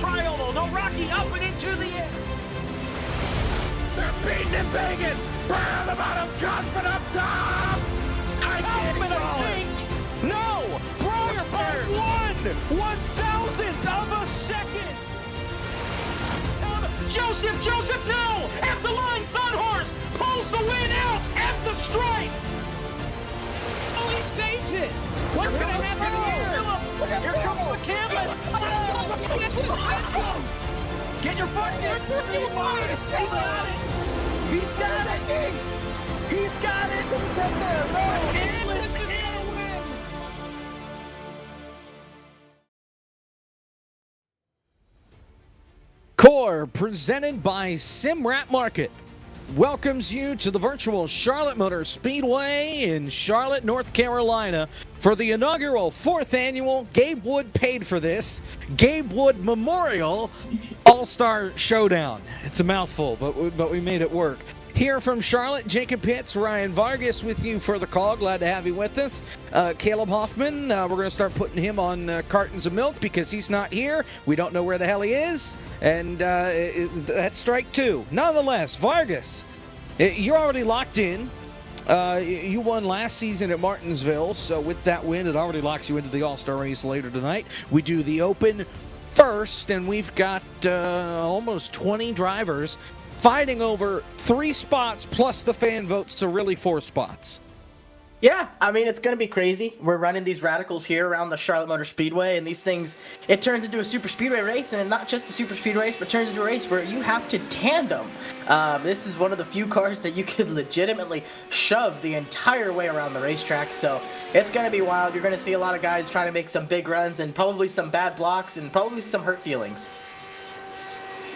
tri-oval. No, Rocky up and into the air. They're beating and banging. Burn on the bottom. Cosman up top. Kaufman, I think. No, Breyer by 1/1000th of a second. Joseph, no! At the line, Thunhorse pulls the win out at the stripe. Oh, he saves it. What's going to happen here? Here comes the canvas. Get your foot there. He's got it. He's got it. This is going to win. Core, presented by Simrat Market, welcomes you to the virtual Charlotte Motor Speedway in Charlotte, North Carolina for the inaugural 4th annual Gabe Wood paid for this Gabe Wood Memorial All-Star Showdown. It's a mouthful, but we made it work. Here from Charlotte, Jacob Pitts, Ryan Vargas with you for the call. Glad to have you with us. Caleb Hoffman, we're going to start putting him on cartons of milk because he's not here. We don't know where the hell he is. And that's strike 2. Nonetheless, Vargas, you're already locked in. You won last season at Martinsville, so with that win, it already locks you into the All-Star race later tonight. We do the Open first, and we've got almost 20 drivers fighting over 3 spots plus the fan votes, so really 4 spots. Yeah, I mean, it's going to be crazy. We're running these radicals here around the Charlotte Motor Speedway, and these things, it turns into a super speedway race, and not just a super speedway race, but turns into a race where you have to tandem. This is one of the few cars that you could legitimately shove the entire way around the racetrack, so it's going to be wild. You're going to see a lot of guys trying to make some big runs, and probably some bad blocks, and probably some hurt feelings.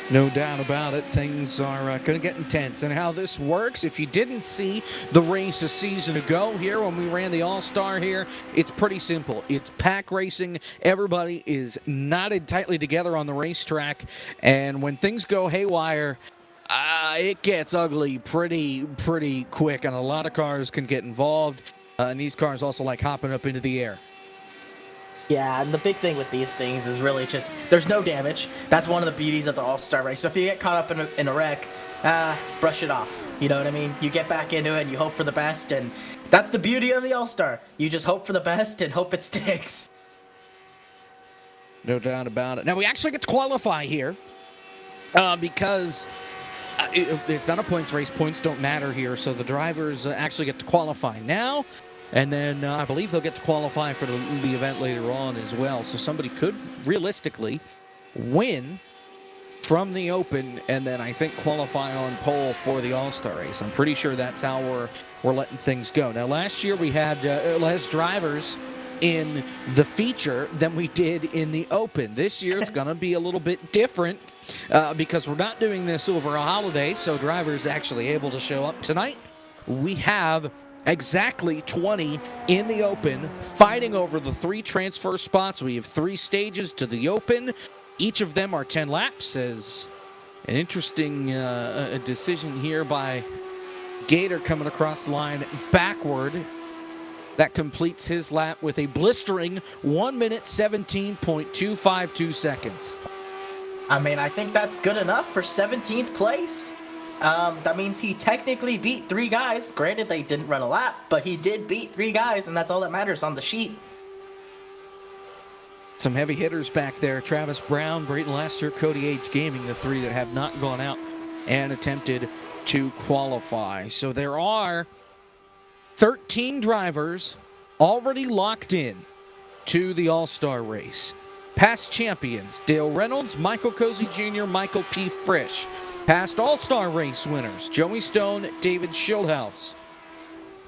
No doubt about it. Things are going to get intense. And how this works, if you didn't see the race a season ago here when we ran the All-Star here, it's pretty simple. It's pack racing. Everybody is knotted tightly together on the racetrack. And when things go haywire, it gets ugly pretty quick. And a lot of cars can get involved. And these cars also like hopping up into the air. Yeah, and the big thing with these things is really just, there's no damage. That's one of the beauties of the All-Star race. So if you get caught up in a wreck, brush it off. You know what I mean? You get back into it and you hope for the best, and that's the beauty of the All-Star. You just hope for the best and hope it sticks. No doubt about it. Now, we actually get to qualify here because it's not a points race. Points don't matter here, so the drivers actually get to qualify now. And then I believe they'll get to qualify for the event later on as well. So somebody could realistically win from the Open and then I think qualify on pole for the All-Star race. I'm pretty sure that's how we're letting things go. Now, last year we had less drivers in the feature than we did in the Open. This year it's going to be a little bit different because we're not doing this over a holiday, so drivers actually able to show up tonight. We have exactly 20 in the Open, fighting over the 3 transfer spots. We have 3 stages to the Open. Each of them are 10 laps. As an interesting decision here by Gator coming across the line backward. That completes his lap with a blistering 1 minute 17.252 seconds. I mean, I think that's good enough for 17th place. That means he technically beat 3 guys. Granted, they didn't run a lap, but he did beat 3 guys, and that's all that matters on the sheet. Some heavy hitters back there. Travis Brown, Brayton Lester, Cody H. Gaming, the 3 that have not gone out and attempted to qualify. So there are 13 drivers already locked in to the All-Star race. Past champions, Dale Reynolds, Michael Cozy Jr., Michael P. Frisch. Past All-Star race winners, Joey Stone, David Schildhouse.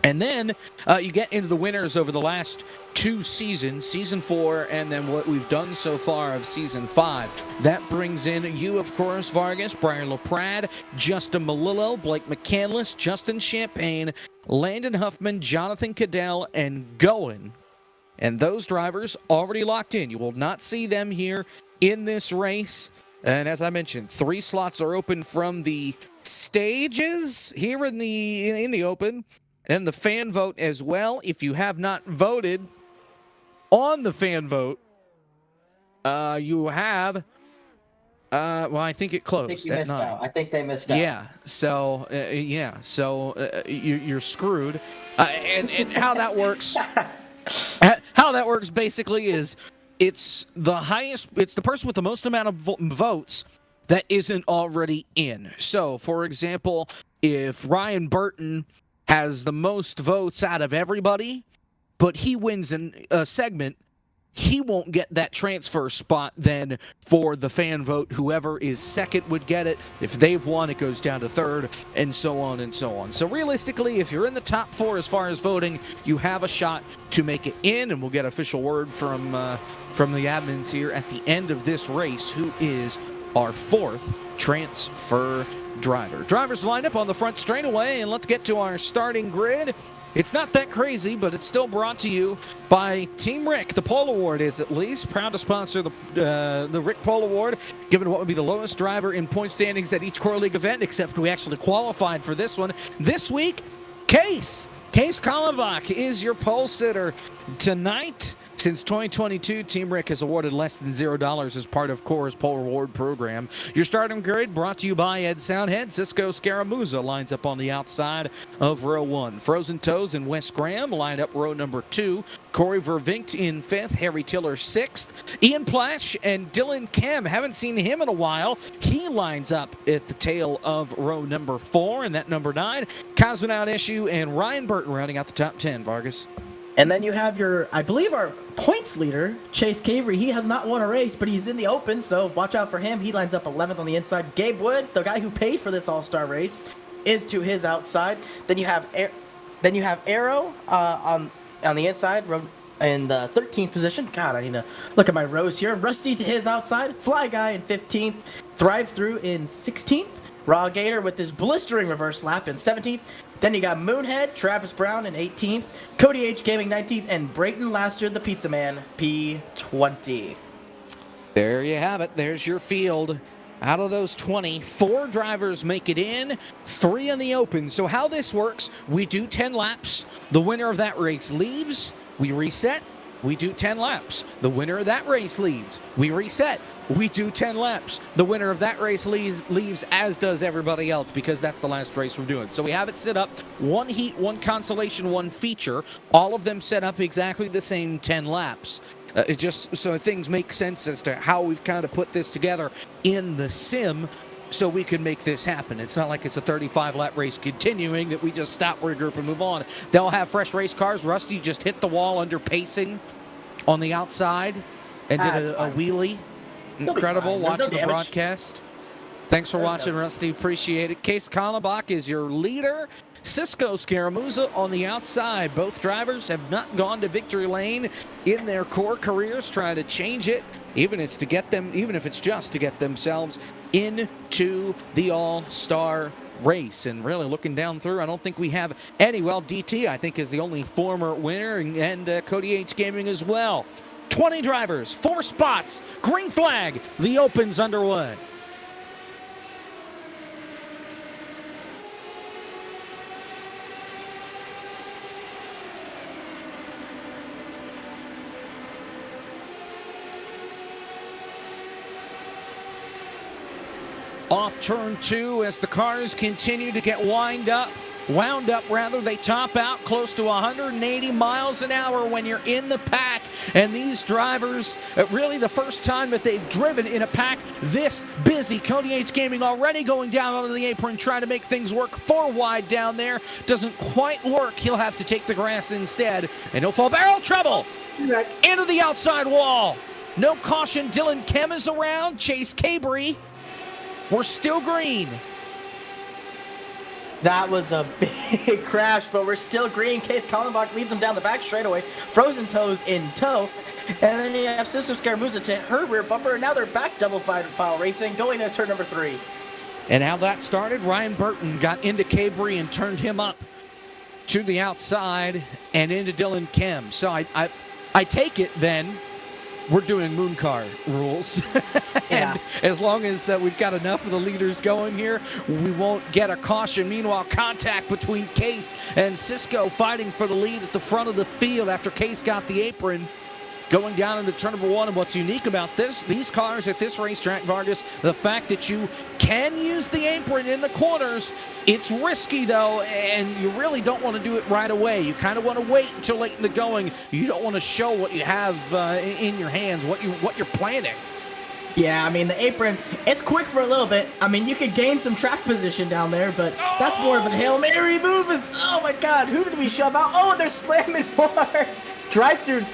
And then you get into the winners over the last 2 seasons, Season 4 and then what we've done so far of Season 5. That brings in you, of course, Vargas, Brian LaPrade, Justin Malillo, Blake McCandless, Justin Champagne, Landon Huffman, Jonathan Cadell, and Goen. And those drivers already locked in. You will not see them here in this race. And as I mentioned, 3 slots are open from the stages here in the Open, and the fan vote as well. If you have not voted on the fan vote, you have Well, I think it I closed think you at missed 9. out. I think they missed out. Yeah. So you're screwed. And how that works? How that works basically is it's the person with the most amount of votes that isn't already in. So, for example, if Ryan Burton has the most votes out of everybody, but he wins a segment, he won't get that transfer spot then for the fan vote. Whoever is second would get it. If they've won, it goes down to third, and so on and so on. So realistically, if you're in the top 4 as far as voting, you have a shot to make it in, and we'll get official word from the admins here at the end of this race who is our 4th transfer driver. Drivers line up on the front straightaway, and let's get to our starting grid. It's not that crazy, but it's still brought to you by Team Rick. The Pole Award is at least proud to sponsor the Rick Pole Award, given what would be the lowest driver in point standings at each Core League event, except we actually qualified for this one. This week, Case Kallenbach is your pole sitter tonight. Since 2022, Team Rick has awarded less than $0 as part of Core's Pole Reward program. Your starting grid brought to you by Ed Soundhead. Cisco Scaramouza lines up on the outside of row 1. Frozen Toes and Wes Graham line up row number 2. Corey Vervinkt in 5th. Harry Tiller 6th. Ian Plash and Dylan Kem. Haven't seen him in a while. He lines up at the tail of row number 4. And that number 9, Cosmonaut Issue and Ryan Burton rounding out the top 10, Vargas. And then you have I believe our points leader, Chase Cavery. He has not won a race, but he's in the open, so watch out for him. He lines up 11th on the inside. Gabe Wood, the guy who paid for this All-Star race, is to his outside. Then you have Arrow on the inside in the 13th position. God, I need to look at my rows here. Rusty to his outside. Fly Guy in 15th. Thrive Through in 16th. Raw Gator with his blistering reverse lap in 17th. Then you got Moonhead, Travis Brown in 18th, Cody H Gaming 19th, and Brayton Laster, the Pizza Man, P20. There you have it. There's your field. Out of those 20, 4 drivers make it in, 3 in the open. So how this works, we do 10 laps. The winner of that race leaves. We reset. We do 10 laps. The winner of that race leaves. We reset. We do 10 laps. The winner of that race leaves, as does everybody else, because that's the last race we're doing. So we have it set up, 1 heat, 1 consolation, 1 feature, all of them set up exactly the same 10 laps. It just so things make sense as to how we've kind of put this together in the sim so we can make this happen. It's not like it's a 35-lap race continuing that we just stop, regroup, and move on. They'll have fresh race cars. Rusty just hit the wall under pacing on the outside and did a wheelie. Incredible watching the broadcast. Thanks for watching, Rusty. Appreciate it. Case Kallenbach is your leader. Cisco Scaramouza on the outside. Both drivers have not gone to victory lane in their core careers, trying to change it, even if it's just to get themselves into the All-Star race. And really looking down through, I don't think we have any. Well, DT, I think, is the only former winner, and Cody H Gaming as well. 20 drivers, 4 spots, green flag, the Open's underway. Off turn 2 as the cars continue to get wound up, they top out close to 180 miles an hour when you're in the pack. And these drivers, really the first time that they've driven in a pack this busy. Cody H Gaming already going down onto the apron, trying to make things work 4 wide down there. Doesn't quite work. He'll have to take the grass instead, and he'll fall barrel trouble into the outside wall. No caution. Dylan Kem is around. Chase Cavery. We're still green. That was a big crash, but we're still green. Case Kallenbach leads him down the back straightaway. Frozen Toes in tow. And then you have Sister Scaramouza to her rear bumper. And now they're back double file racing, going to turn number 3. And how that started, Ryan Burton got into Cavery and turned him up to the outside and into Dylan Kem. So I take it then we're doing moon car rules. And as long as we've got enough of the leaders going here, we won't get a caution. Meanwhile, contact between Case and Cisco fighting for the lead at the front of the field after Case got the apron. going down into turn number 1. And what's unique about these cars at this racetrack, Vargas, the fact that you can use the apron in the corners. It's risky, though, and you really don't want to do it right away. You kind of want to wait until late in the going. You don't want to show what you have in your hands, what you're planning. Yeah, I mean, the apron, it's quick for a little bit. I mean, you could gain some track position down there, but that's more of a Hail Mary move. Oh, my God, who did we shove out? Oh, they're slamming hard. Drive-through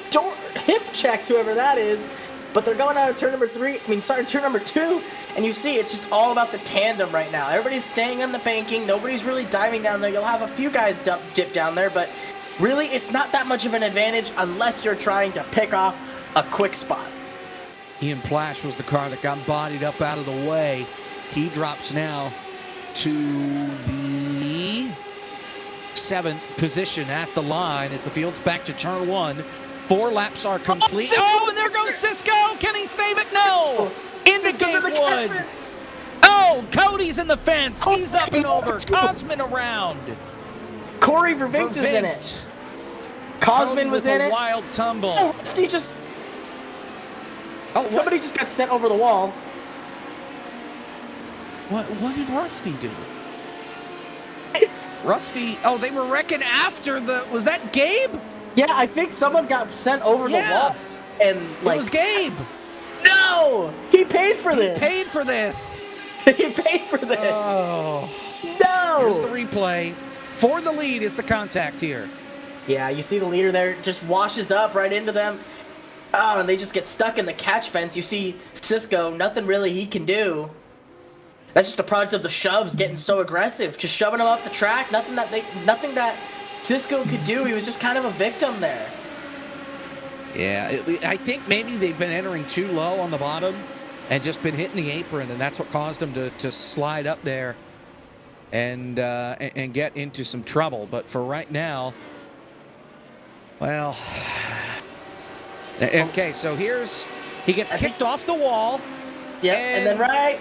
door hip checks, whoever that is. But they're going out of turn number 3. I mean, starting turn number 2. And you see, it's just all about the tandem right now. Everybody's staying on the banking. Nobody's really diving down there. You'll have a few guys dip down there, but really, it's not that much of an advantage unless you're trying to pick off a quick spot. Ian Plash was the car that got bodied up out of the way. He drops now to the 7th position at the line as the field's back to turn 1. 4 laps are complete. Oh, and there goes Cisco. Can he save it? No. Into Gatewood. Oh, Cody's in the fence. He's up and over. Cosman around. Corey Vervinkt is in it. Cosman was in it. Wild tumble. Oh, Rusty just... Oh, somebody just got sent over the wall. What did Rusty do? Rusty, oh, they were wrecking after the... Was that Gabe? Yeah, I think someone got sent over the wall. And, like... It was Gabe. No! He paid for this. He paid for this. He paid for this. Oh. No! Here's the replay. For the lead is the contact here. Yeah, you see the leader there just washes up right into them. Oh, and they just get stuck in the catch fence. You see Cisco, nothing really he can do. That's just a product of the shoves getting so aggressive. Just shoving them off the track. Nothing that Cisco could do. He was just kind of a victim there. Yeah, I think maybe they've been entering too low on the bottom and just been hitting the apron, and that's what caused them to slide up there and get into some trouble. But for right now, well... Okay, so he gets kicked off the wall. Yep, and then right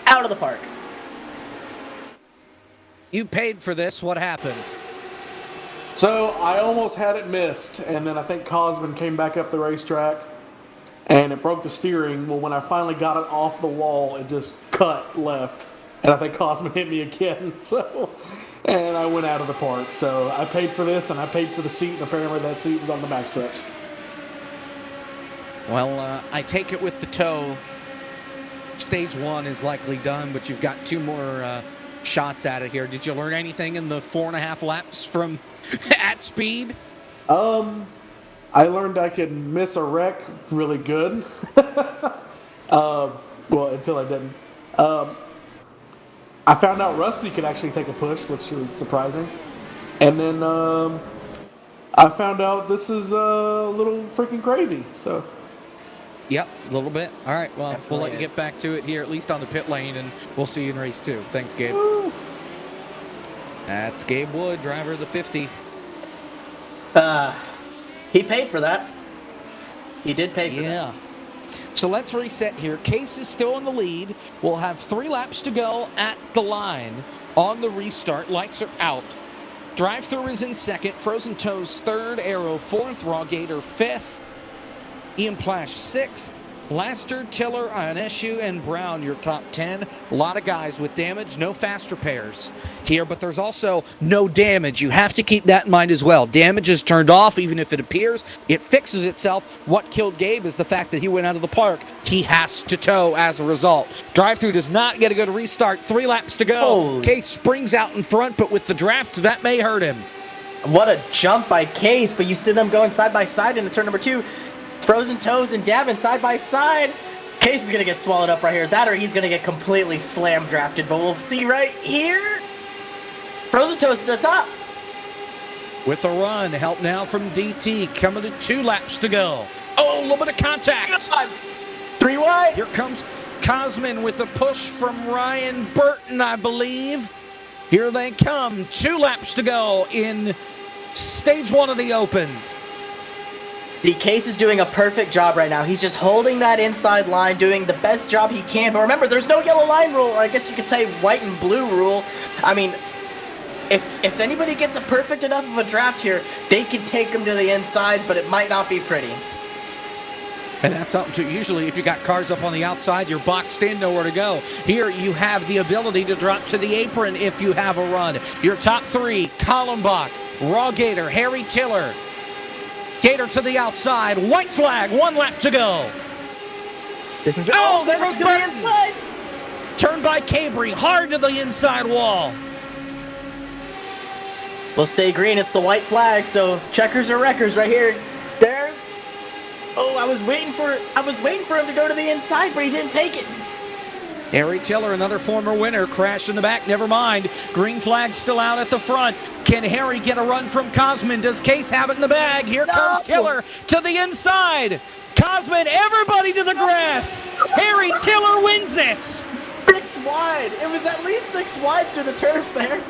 out of the park. You paid for this. What happened? So I almost had it missed, and then I think Cosman came back up the racetrack, and it broke the steering. Well, when I finally got it off the wall, it just cut left, and I think Cosman hit me again. And I went out of the park. So I paid for this, and I paid for the seat, and apparently that seat was on the backstretch. Well, I take it with the toe. Stage 1 is likely done, but you've got 2 more shots at it here. Did you learn anything in the 4.5 laps from at speed? I learned I could miss a wreck really good. Well, until I didn't. I found out Rusty could actually take a push, which was surprising. And then I found out this is a little freaking crazy. So. Yep, a little bit. All right, well, we'll let you get back to it here, at least on the pit lane, and we'll see you in race 2. Thanks, Gabe. Woo. That's Gabe Wood, driver of the 50. He paid for that. He did pay for that. Yeah. So let's reset here. Case is still in the lead. We'll have 3 laps to go at the line on the restart. Lights are out. Drive-through is in 2nd. Frozen Toes 3rd. Arrow 4th. Raw Gator 5th. Ian Plash 6th, Laster, Tiller, Ionescu, and Brown your top 10. A lot of guys with damage, no fast repairs here, but there's also no damage. You have to keep that in mind as well. Damage is turned off even if it appears. It fixes itself. What killed Gabe is the fact that he went out of the park. He has to tow as a result. Drive-through does not get a good restart. 3 laps to go. Case springs out in front, but with the draft, that may hurt him. What a jump by Case, but you see them going side by side into turn number 2. Frozen Toes and Davin side by side. Case is going to get swallowed up right here. That or he's going to get completely slam drafted. But we'll see right here. Frozen Toes to the top. With a run. Help now from DT. Coming to 2 laps to go. Oh, a little bit of contact. 3 wide. Here comes Cosman with a push from Ryan Burton, I believe. Here they come. 2 laps to go in stage 1 of the Open. The Case is doing a perfect job right now. He's just holding that inside line, doing the best job he can. But remember, there's no yellow line rule, or I guess you could say white and blue rule. I mean, if anybody gets a perfect enough of a draft here, they can take them to the inside, but it might not be pretty. And that's something too. Usually, if you got cars up on the outside, you're boxed in, nowhere to go. Here, you have the ability to drop to the apron if you have a run. Your top three: Kallenbach, Raw Gator, Harry Tiller. Gator to the outside. White flag. 1 lap to go. This is there goes the Burton. inside. Turned by Cabry, hard to the inside wall. We'll stay green. It's the white flag, so checkers or wreckers right here. There. Oh, I was waiting for him to go to the inside, but he didn't take it. Harry Tiller, another former winner, crashed in the back. Never mind. Green flag still out at the front. Can Harry get a run from Cosman? Does Case have it in the bag? Here comes Tiller to the inside. Cosman, everybody to the grass. Harry Tiller wins it. 6 wide. It was at least 6 wide through the turf there.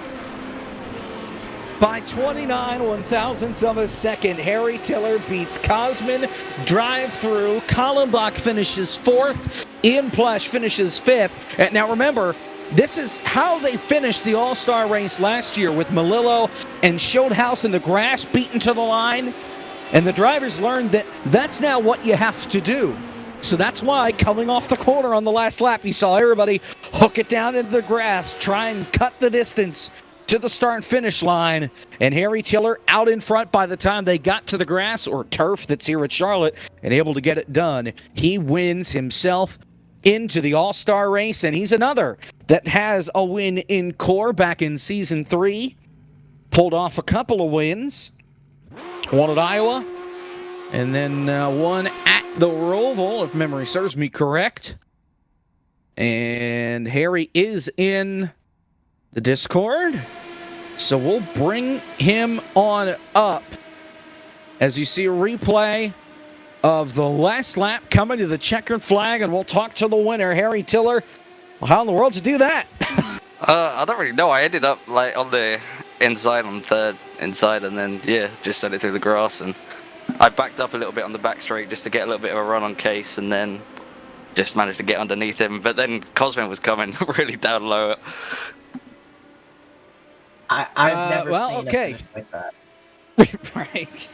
By 29 1,000ths of a second, Harry Tiller beats Cosman. Drive through. Kallenbach finishes 4th. Ian Plush finishes 5th. And now remember, this is how they finished the All-Star race last year with Melillo and Schildhaus in the grass beaten to the line. And the drivers learned that that's now what you have to do. So that's why coming off the corner on the last lap, you saw everybody hook it down into the grass, try and cut the distance to the start and finish line. And Harry Tiller out in front by the time they got to the grass or turf that's here at Charlotte and able to get it done. He wins himself into the All-Star race, and he's another that has a win in core back in Season 3. Pulled off a couple of wins. One at Iowa, and then one at the Roval, if memory serves me correct. And Harry is in the Discord, so we'll bring him on up as you see a replay of the last lap coming to the checkered flag, and we'll talk to the winner, Harry Tiller. Well, how in the world did you do that? I don't really know. I ended up like on the inside, on third inside, and then just sent it through the grass, and I backed up a little bit on the back straight just to get a little bit of a run on Case, and then just managed to get underneath him. But then Cosman was coming really down low. I've never seen okay. it like that. Right.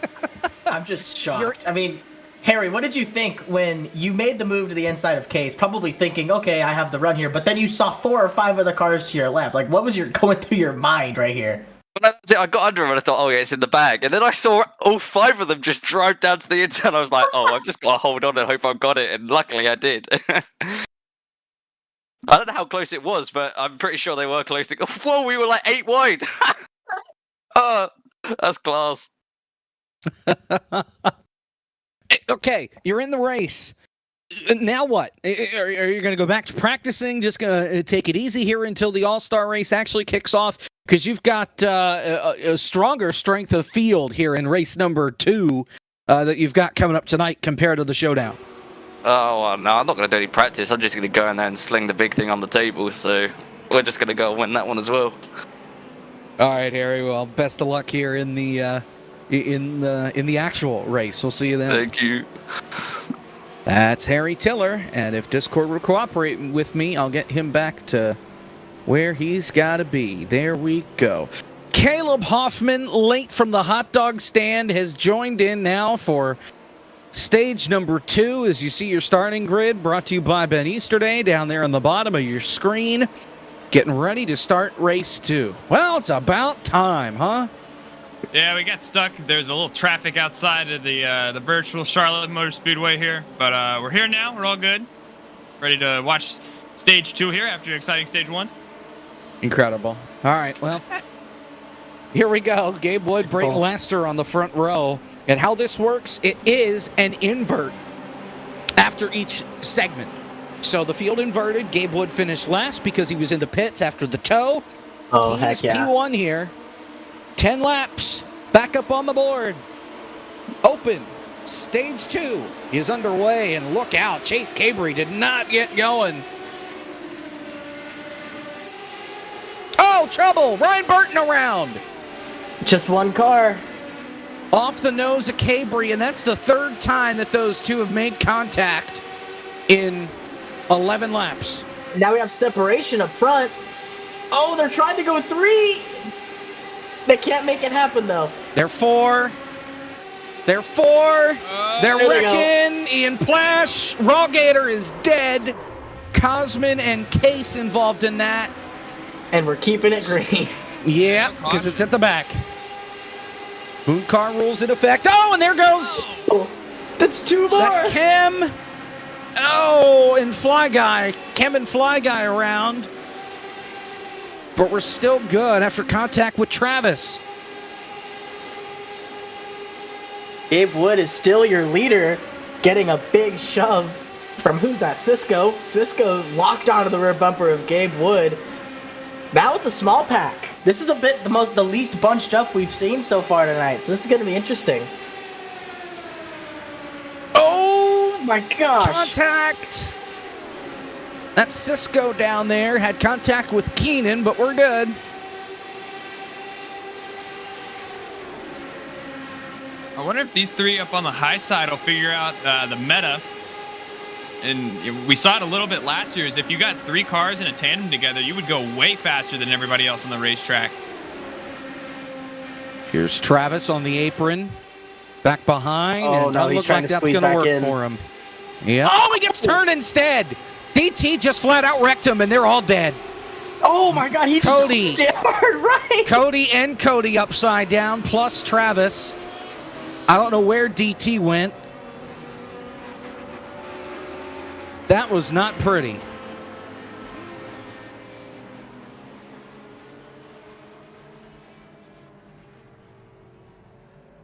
I'm just shocked. I mean, Harry, what did you think when you made the move to the inside of Case? Probably thinking, okay, I have the run here, but then you saw 4 or 5 other cars to your left. Like, what was going through your mind right here? When I got under him and I thought, oh yeah, it's in the bag. And then I saw all 5 of them just drive down to the inside. I was like, oh, I've just got to hold on and hope I've got it. And luckily I did. I don't know how close it was, but I'm pretty sure they were close. Whoa, we were like 8 wide. Oh, that's class. Okay, you're in the race. Now what? Are you going to go back to practicing? Just going to take it easy here until the All-Star race actually kicks off? Because you've got a stronger strength of field here in race number 2 that you've got coming up tonight compared to the showdown. Oh, well, no, I'm not going to do any practice. I'm just going to go in there and sling the big thing on the table. So we're just going to go and win that one as well. All right, Harry. Well, best of luck here in the actual race. We'll see you then. Thank you. That's Harry Tiller, and if Discord will cooperate with me, I'll get him back to where he's got to be. There we go. Caleb Hoffman, late from the hot dog stand, has joined in now for stage number 2. As you see your starting grid, brought to you by Ben Easterday down there on the bottom of your screen. Getting ready to start race 2. Well, it's about time, huh? Yeah, we got stuck. There's a little traffic outside of the virtual Charlotte Motor Speedway here, but we're here now. We're all good. Ready to watch stage 2 here after exciting stage 1. Incredible. All right, well, here we go. Gabe Wood, Brayton Lester on the front row. And how this works, it is an invert after each segment. So the field inverted. Gabe Wood finished last because he was in the pits after the tow. Oh, He's heck yeah. P1 here. 10 laps. Back up on the board. Open. Stage 2 is underway, and look out. Chase Cabry did not get going. Oh, trouble. Ryan Burton around. Just one car. Off the nose of Cabry, and that's the 3rd time that those two have made contact in 11 laps. Now we have separation up front. Oh, they're trying to go 3. They can't make it happen, though. They're 4. They're 4. They're there they wrecking. Ian Plash. Raw Gator is dead. Cosman and Case involved in that. And we're keeping it green. Yeah, because it's at the back. Moon car rules in effect. Oh, and there goes. Oh, that's 2 more. That's Kim. Oh, and Fly Guy. Kim and Fly Guy around. But we're still good after contact with Travis. Gabe Wood is still your leader, getting a big shove from who's that? Cisco. Cisco locked onto the rear bumper of Gabe Wood. Now it's a small pack. This is the least bunched up we've seen so far tonight. So this is going to be interesting. Oh my gosh! Contact. That's Cisco down there. Had contact with Keenan, but we're good. I wonder if these 3 up on the high side will figure out the meta. And we saw it a little bit last year, is if you got 3 cars in a tandem together, you would go way faster than everybody else on the racetrack. Here's Travis on the apron. Back behind. Oh, and no, he's look trying like to that's squeeze gonna back work in. for him. Yeah. Oh, he gets turned instead. DT just flat out wrecked him, and they're all dead. Oh my God, he Cody. just hard, right? Cody and Cody upside down, plus Travis. I don't know where DT went. That was not pretty.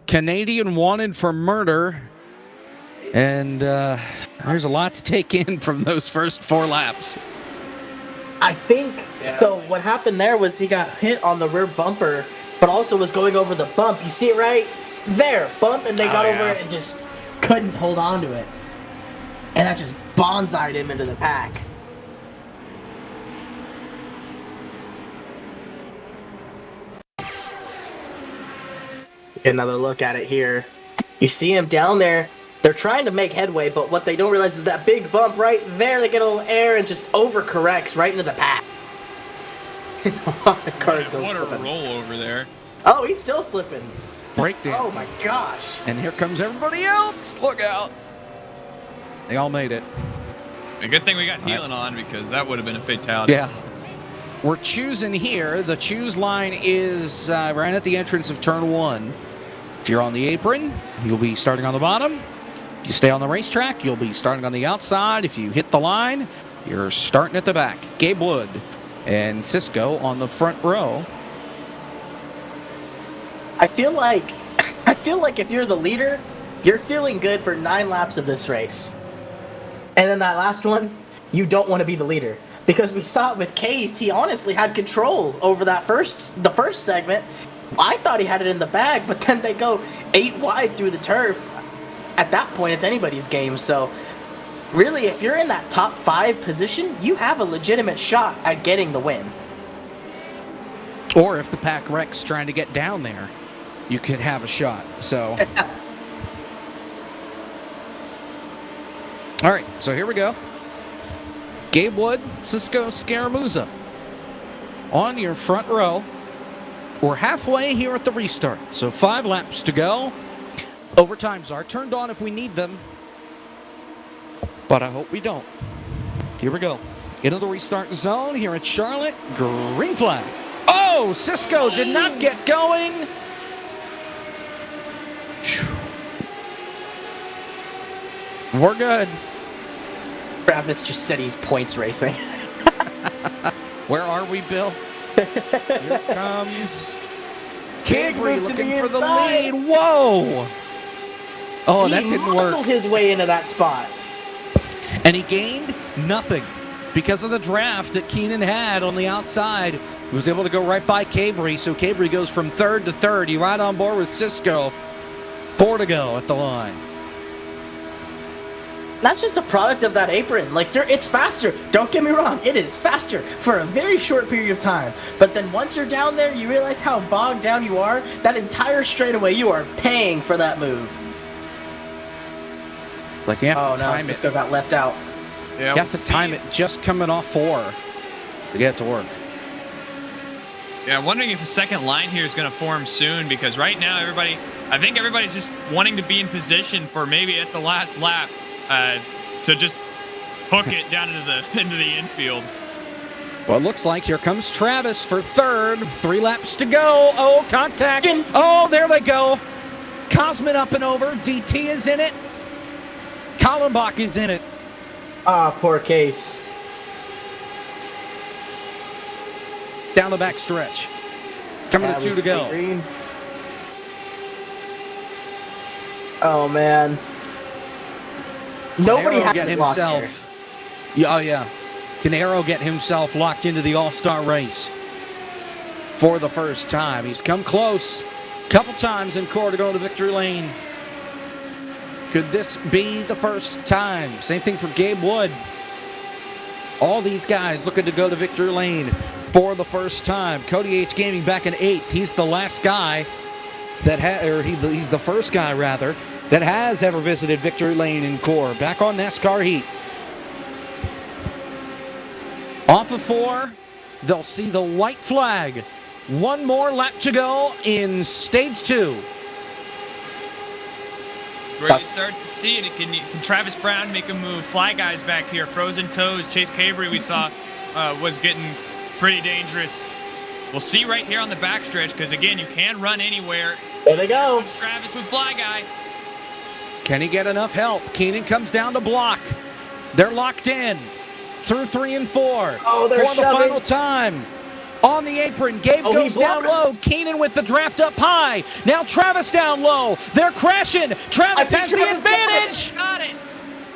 Canadian wanted for murder. And there's a lot to take in from those first 4 laps. I think, so what happened there was he got hit on the rear bumper, but also was going over the bump. You see it right there, bump, and they got over it and just couldn't hold on to it. And that just bonsai'd him into the pack. Get another look at it here. You see him down there. They're trying to make headway, but what they don't realize is that big bump right there, they get a little air and just overcorrects right into the pack. A lot of cars go What a flipping. roll over there. Oh, he's still flipping. Breakdancing. Oh my gosh. And here comes everybody else. Look out. They all made it. A good thing we got healing on, because that would have been a fatality. Yeah. We're choosing here. The choose line is right at the entrance of turn 1. If you're on the apron, you'll be starting on the bottom. If you stay on the racetrack, you'll be starting on the outside. If you hit the line, you're starting at the back. Gabe Wood and Cisco on the front row. I feel like if you're the leader, you're feeling good for 9 laps of this race. And then that last one, you don't want to be the leader. Because we saw it with Case, he honestly had control over the first segment. I thought he had it in the bag, but then they go 8 wide through the turf. At that point, it's anybody's game. So really, if you're in that top 5 position, you have a legitimate shot at getting the win. Or if the pack wreck's trying to get down there, you could have a shot. So, all right, so here we go. Gabe Wood, Cisco Scaramuza on your front row. We're halfway here at the restart, so 5 laps to go. Overtimes are turned on if we need them, but I hope we don't. Here we go. Into the restart zone here at Charlotte. Green flag. Oh, Cisco did not get going. We're good. Travis just said he's points racing. Where are we, Bill? Here comes Cambry move to looking the for the inside. lead. Whoa! Oh, that didn't He muscled work. his way into that spot. And he gained nothing because of the draft that Keenan had on the outside. He was able to go right by Cambry, so Cambry goes from 3rd to 3rd. He right on board with Cisco. 4 to go at the line. That's just a product of that apron. Like, it's faster. Don't get me wrong. It is faster for a very short period of time. But then once you're down there, you realize how bogged down you are. That entire straightaway, you are paying for that move. Like, you have to time it. Cisco got left out. Yeah, You have to time it just coming off 4 to get it to work. Yeah, I'm wondering if a second line here is going to form soon, because right now I think everybody's just wanting to be in position for maybe at the last lap to just hook it down into the infield. Well, it looks like here comes Travis for third. 3 laps to go. Oh, contact. Oh, there they go. Cosman up and over. DT is in it. Kallenbach is in it. Ah, poor Case. Down the back stretch. Coming to 2 to go. Green. Oh, man. Nobody Canaro has get it locked here. himself. Yeah, oh, yeah. Canaro get himself locked into the All-Star race for the first time. He's come close a couple times in core to go to victory lane. Could this be the first time? Same thing for Gabe Wood. All these guys looking to go to victory lane for the first time. Cody H Gaming back in 8th. He's the last guy that he's the first guy rather that has ever visited victory lane in core. Back on NASCAR Heat. Off of 4, they'll see the white flag. 1 more lap to go in stage 2. Where you start to see it, can Travis Brown make a move? Fly guys back here, frozen toes. Chase Cabre we saw was getting pretty dangerous. We'll see right here on the backstretch, because again, you can run anywhere. There they go. Travis with Fly Guy. Can he get enough help? Keenan comes down to block. They're locked in. Through 3 and 4. Oh, they're for the shoving. final time. On the apron, Gabe Oh, goes he down blocks. low. Keenan with the draft up high. Now Travis down low. They're crashing. Travis I has think the Travis got advantage. Got it.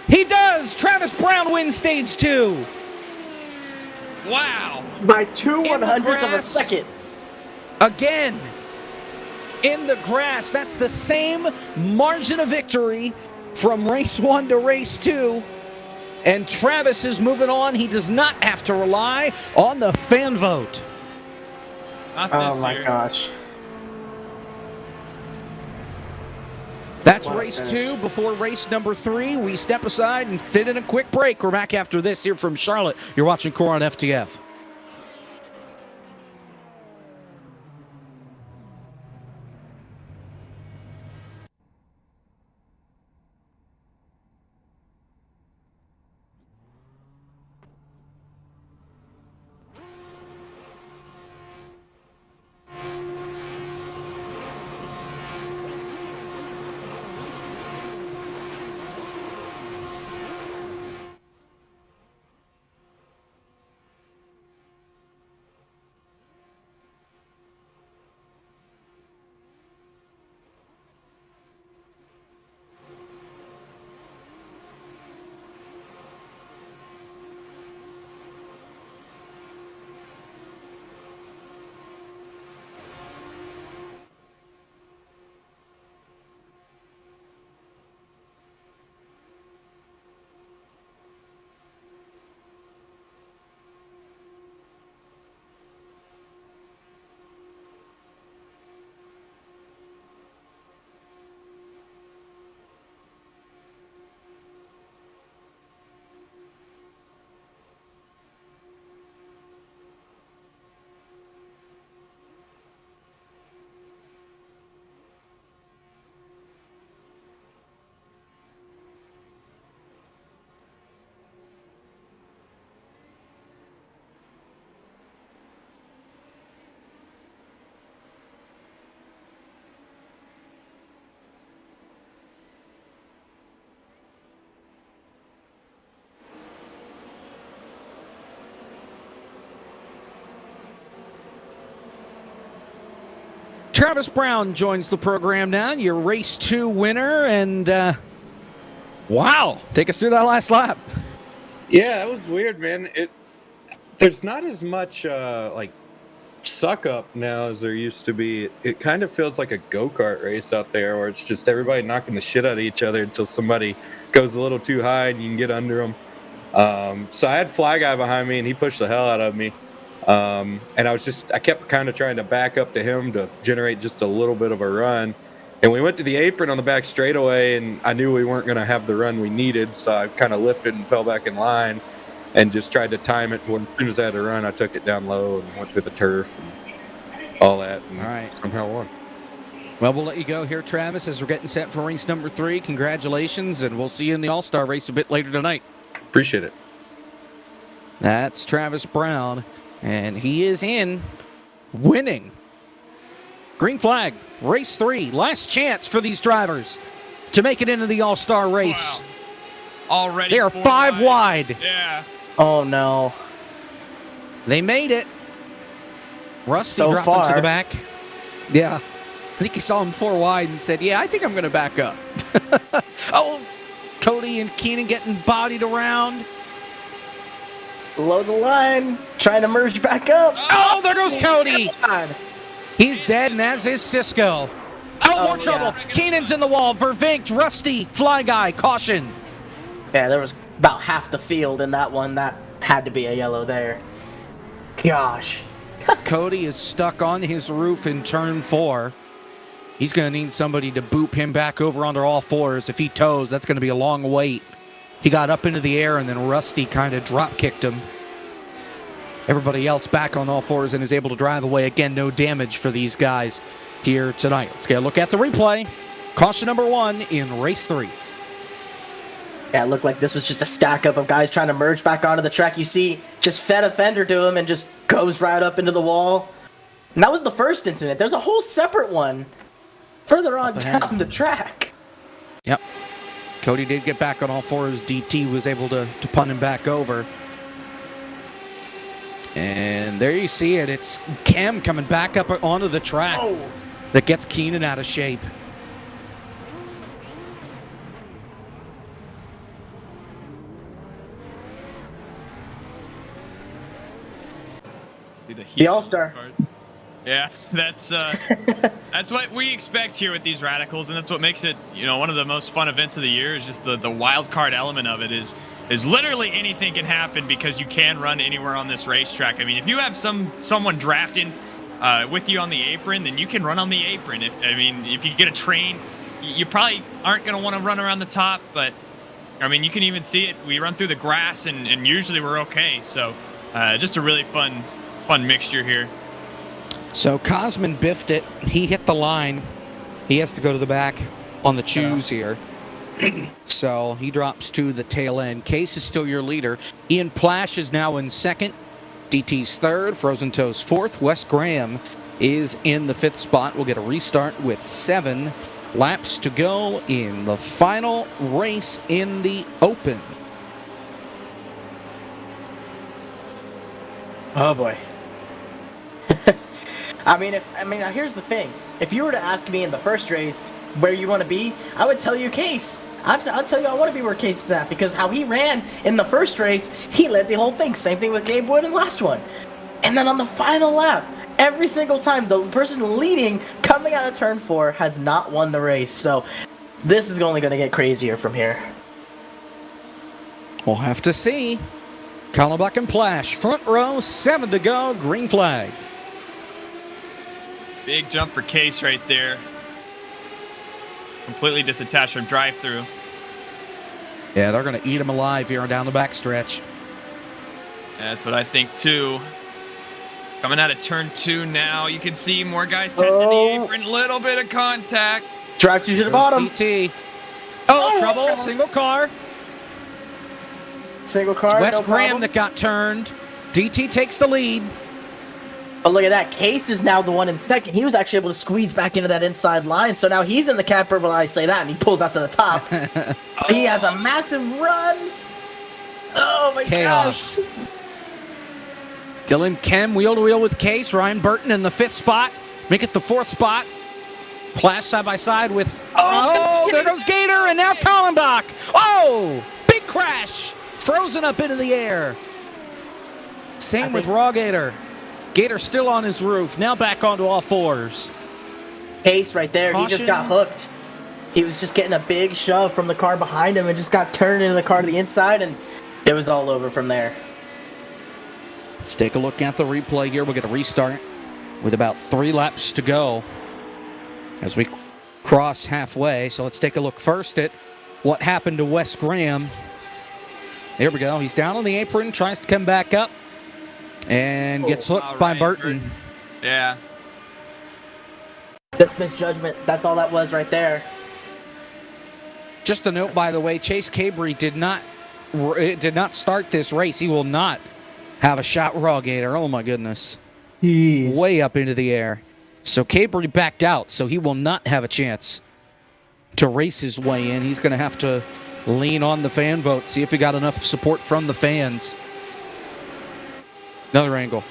He does. Travis Brown wins stage 2. Wow. By 2/100ths of a grass. second. Again, in the grass. That's the same margin of victory from race 1 to race 2. And Travis is moving on. He does not have to rely on the fan vote. Not Oh this my year. gosh. That's What a race finish. 2. Before race number 3, we step aside and fit in a quick break. We're back after this here from Charlotte. You're watching Core on FTF. Travis Brown joins the program now. Your race 2 winner, and wow, take us through that last lap. Yeah, that was weird, man. There's not as much like suck up now as there used to be. It kind of feels like a go-kart race out there, where it's just everybody knocking the shit out of each other until somebody goes a little too high and you can get under them. So I had Fly Guy behind me, and he pushed the hell out of me. And I kept kind of trying to back up to him to generate just a little bit of a run. And we went to the apron on the back straightaway, and I knew we weren't going to have the run we needed, so I kind of lifted and fell back in line and just tried to time it. As soon as I had to run, I took it down low and went through the turf. And all that. And All right. somehow won. Well, we'll let you go here, Travis, as we're getting set for race number 3. Congratulations, and we'll see you in the All-Star race a bit later tonight. Appreciate it. That's Travis Brown, and he is in winning. Green flag, race 3. Last chance for these drivers to make it into the All-Star race. Wow. Already They are 5 wide. Yeah. Oh no. They made it. Rusty So dropped into far. the back. Yeah. I think he saw him 4 wide and said, yeah, I think I'm going to back up. Oh, Cody and Keenan getting bodied around. Below the line, trying to merge back up. Oh, there goes Cody. God. He's dead, and as is Cisco. Oh, more trouble. yeah. Keenan's in the wall. Vervinkt, Rusty, Fly Guy, caution. Yeah, there was about half the field in that one. That had to be a yellow there. Gosh. Cody is stuck on his roof in turn 4. He's going to need somebody to boop him back over onto all fours. If he toes, that's going to be a long wait. He got up into the air, and then Rusty kind of drop-kicked him. Everybody else back on all fours and is able to drive away. Again, no damage for these guys here tonight. Let's get a look at the replay. Caution number 1 in race 3. Yeah, it looked like this was just a stack up of guys trying to merge back onto the track. You see, just fed a fender to him and just goes right up into the wall. And that was the first incident. There's a whole separate one further on down the track. Yep. Cody did get back on all fours. DT was able to punt him back over. And there you see it. It's Cam coming back up onto the track that gets Keenan out of shape. The All-Star. Yeah, that's what we expect here with these radicals, and that's what makes it, one of the most fun events of the year. Is just the wild card element of it is literally anything can happen because you can run anywhere on this racetrack. I mean, if you have someone drafting with you on the apron, then you can run on the apron. If you get a train, you probably aren't going to want to run around the top, but I mean, you can even see it. We run through the grass, and usually we're okay. So just a really fun mixture here. So Cosman biffed it. He hit the line. He has to go to the back on the choose here. So he drops to the tail end. Case is still your leader. Ian Plash is now in second. DT's third. Frozen Toes fourth. Wes Graham is in the 5th spot. We'll get a restart with 7 laps to go in the final race in the Open. Oh boy. Here's the thing. If you were to ask me in the first race where you want to be, I would tell you Case. I'll tell you I want to be where Case is at because how he ran in the first race, he led the whole thing. Same thing with Gabe Wood in the last one. And then on the final lap, every single time, the person leading coming out of turn 4 has not won the race. So this is only going to get crazier from here. We'll have to see. Kallenbach and Plash, front row, 7 to go, green flag. Big jump for Case right there. Completely disattached from drive-through. Yeah, they're going to eat him alive here down the backstretch. That's what I think too. Coming out of turn 2 now, you can see more guys testing the apron. Little bit of contact. Drive you to the bottom. DT. Oh, trouble. Single car. Single car. Wes no Graham problem. that got turned. DT takes the lead. But look at that. Case is now the one in second. He was actually able to squeeze back into that inside line. So now he's in the capper when I say that, and he pulls out to the top. He has a massive run. Oh, my Chaos. gosh. Dylan Kem wheel to wheel with Case. Ryan Burton in the 5th spot. Make it the 4th spot. Plash side by side with. Oh, there goes Gator, and now Kallenbach. Oh, big crash. Frozen up into the air. Same with Raw Gator. Gator still on his roof. Now back onto all fours. Case right there. Caution. He just got hooked. He was just getting a big shove from the car behind him and just got turned into the car to the inside, and it was all over from there. Let's take a look at the replay here. We'll get a restart with about 3 laps to go as we cross halfway. So let's take a look first at what happened to Wes Graham. There we go. He's down on the apron, tries to come back up, and gets hooked by Burton. Yeah. That's misjudgment. That's all that was right there. Just a note, by the way, Chase Cabry did not start this race. He will not have a shot raw gator. Oh my goodness. Jeez. Way up into the air. So Cabry backed out, so he will not have a chance to race his way in. He's going to have to lean on the fan vote, see if he got enough support from the fans. Another angle.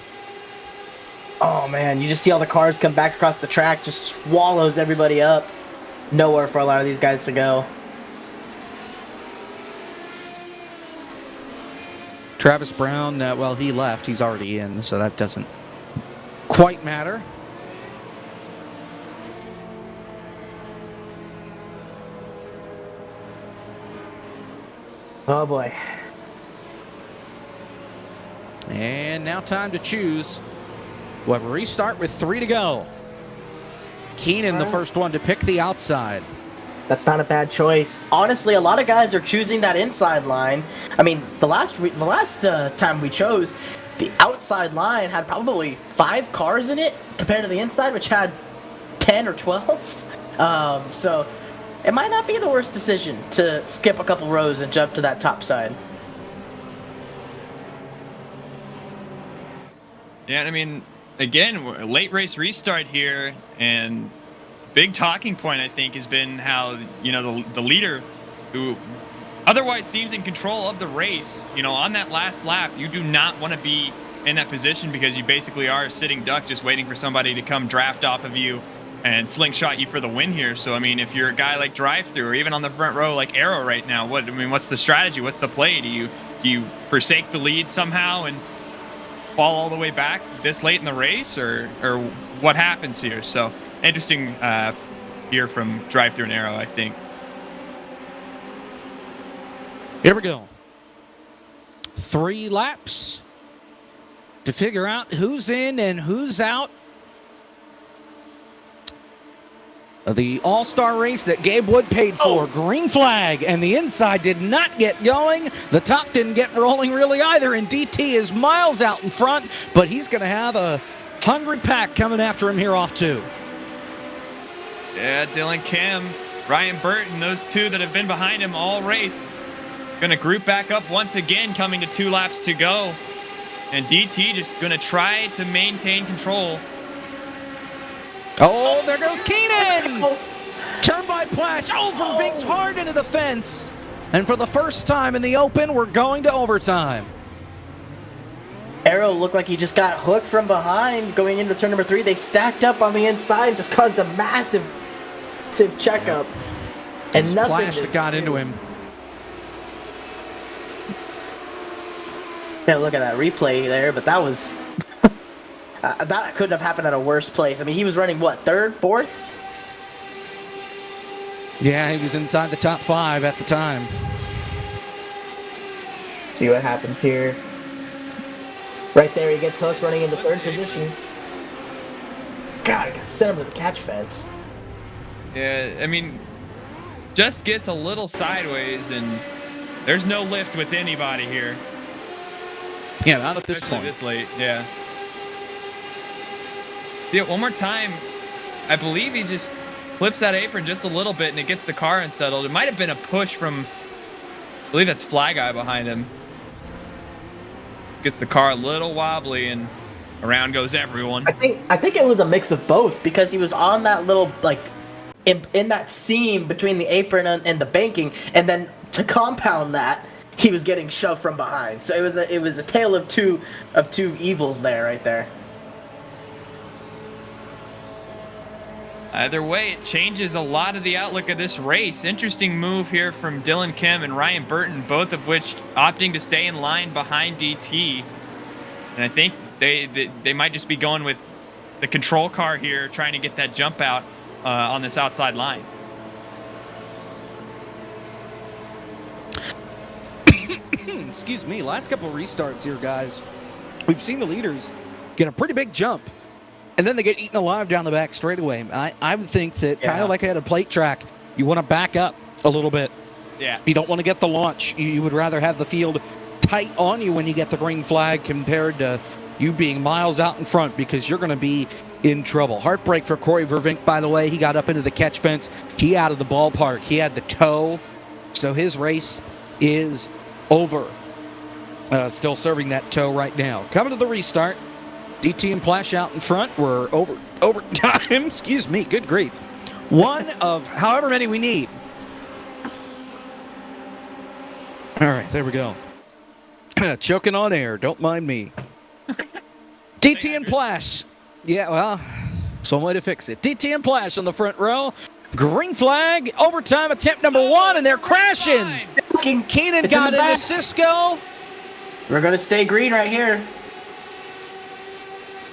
Oh man, you just see all the cars come back across the track, just swallows everybody up. Nowhere for a lot of these guys to go. Travis Brown, well, he left. He's already in, so that doesn't quite matter. Oh boy. And now time to choose. We'll have a restart with 3 to go. Keenan, the first one to pick the outside. That's not a bad choice. Honestly, a lot of guys are choosing that inside line. I mean, the last time we chose, the outside line had probably 5 cars in it compared to the inside, which had 10 or 12. So it might not be the worst decision to skip a couple rows and jump to that top side. Yeah, I mean, again, we're a late race restart here, and big talking point, I think, has been how, the leader, who otherwise seems in control of the race, on that last lap, you do not want to be in that position because you basically are a sitting duck just waiting for somebody to come draft off of you and slingshot you for the win here. So, I mean, if you're a guy like Drive-Thru or even on the front row like Arrow right now, what's the strategy? What's the play? Do you forsake the lead somehow and fall all the way back this late in the race, or what happens here? So interesting here from Drive-Thru and Arrow, I think. Here we go. 3 laps to figure out who's in and who's out. The all-star race that Gabe Wood paid for. Green flag, and the inside did not get going. The top didn't get rolling really either, and DT is miles out in front, but he's going to have a hungry pack coming after him here off 2. Yeah, Dylan Kim, Ryan Burton, those 2 that have been behind him all race, going to group back up once again, coming to 2 laps to go. And DT just going to try to maintain control. Oh, there goes Keenan! Turn by Plash over Vinks hard into the fence. And for the first time in the Open, we're going to overtime. Arrow looked like he just got hooked from behind going into turn number 3. They stacked up on the inside and just caused a massive checkup. And Just nothing Plash that got into him. Yeah, look at that replay there, but that was... that couldn't have happened at a worse place. I mean, he was running, what, 3rd, 4th? Yeah, he was inside the top 5 at the time. See what happens here. Right there, he gets hooked running into 3rd position. God, I got sent him to the catch fence. Yeah, I mean, just gets a little sideways, and there's no lift with anybody here. Yeah, not at this Especially point. this late, yeah. Yeah, one more time. I believe he just flips that apron just a little bit and it gets the car unsettled. It might have been a push from, I believe that's Fly Guy behind him. Gets the car a little wobbly and around goes everyone. I think it was a mix of both because he was on that little, like, in that seam between the apron and the banking, and then to compound that, he was getting shoved from behind. So it was a tale of two evils there, right there. Either way, it changes a lot of the outlook of this race. Interesting move here from Dylan Kim and Ryan Burton, both of which opting to stay in line behind DT. And I think they might just be going with the control car here, trying to get that jump out on this outside line. Excuse me, last couple of restarts here, guys. We've seen the leaders get a pretty big jump, and then they get eaten alive down the back straightaway. I would think that kind of like at a plate track, you want to back up a little bit. Yeah. You don't want to get the launch. You would rather have the field tight on you when you get the green flag compared to you being miles out in front, because you're going to be in trouble. Heartbreak for Corey Vervink, by the way. He got up into the catch fence. He out of the ballpark. He had the toe. So his race is over. Still serving that toe right now. Coming to the restart. DT and Plash out in front. We're over time. Excuse me. Good grief. One of however many we need. All right, there we go. Choking on air. Don't mind me. DT and Plash. Yeah, well, that's one way to fix it. DT and Plash on the front row. Green flag. Overtime attempt number 1, and they're crashing. Keenan got into Cisco. We're going to stay green right here.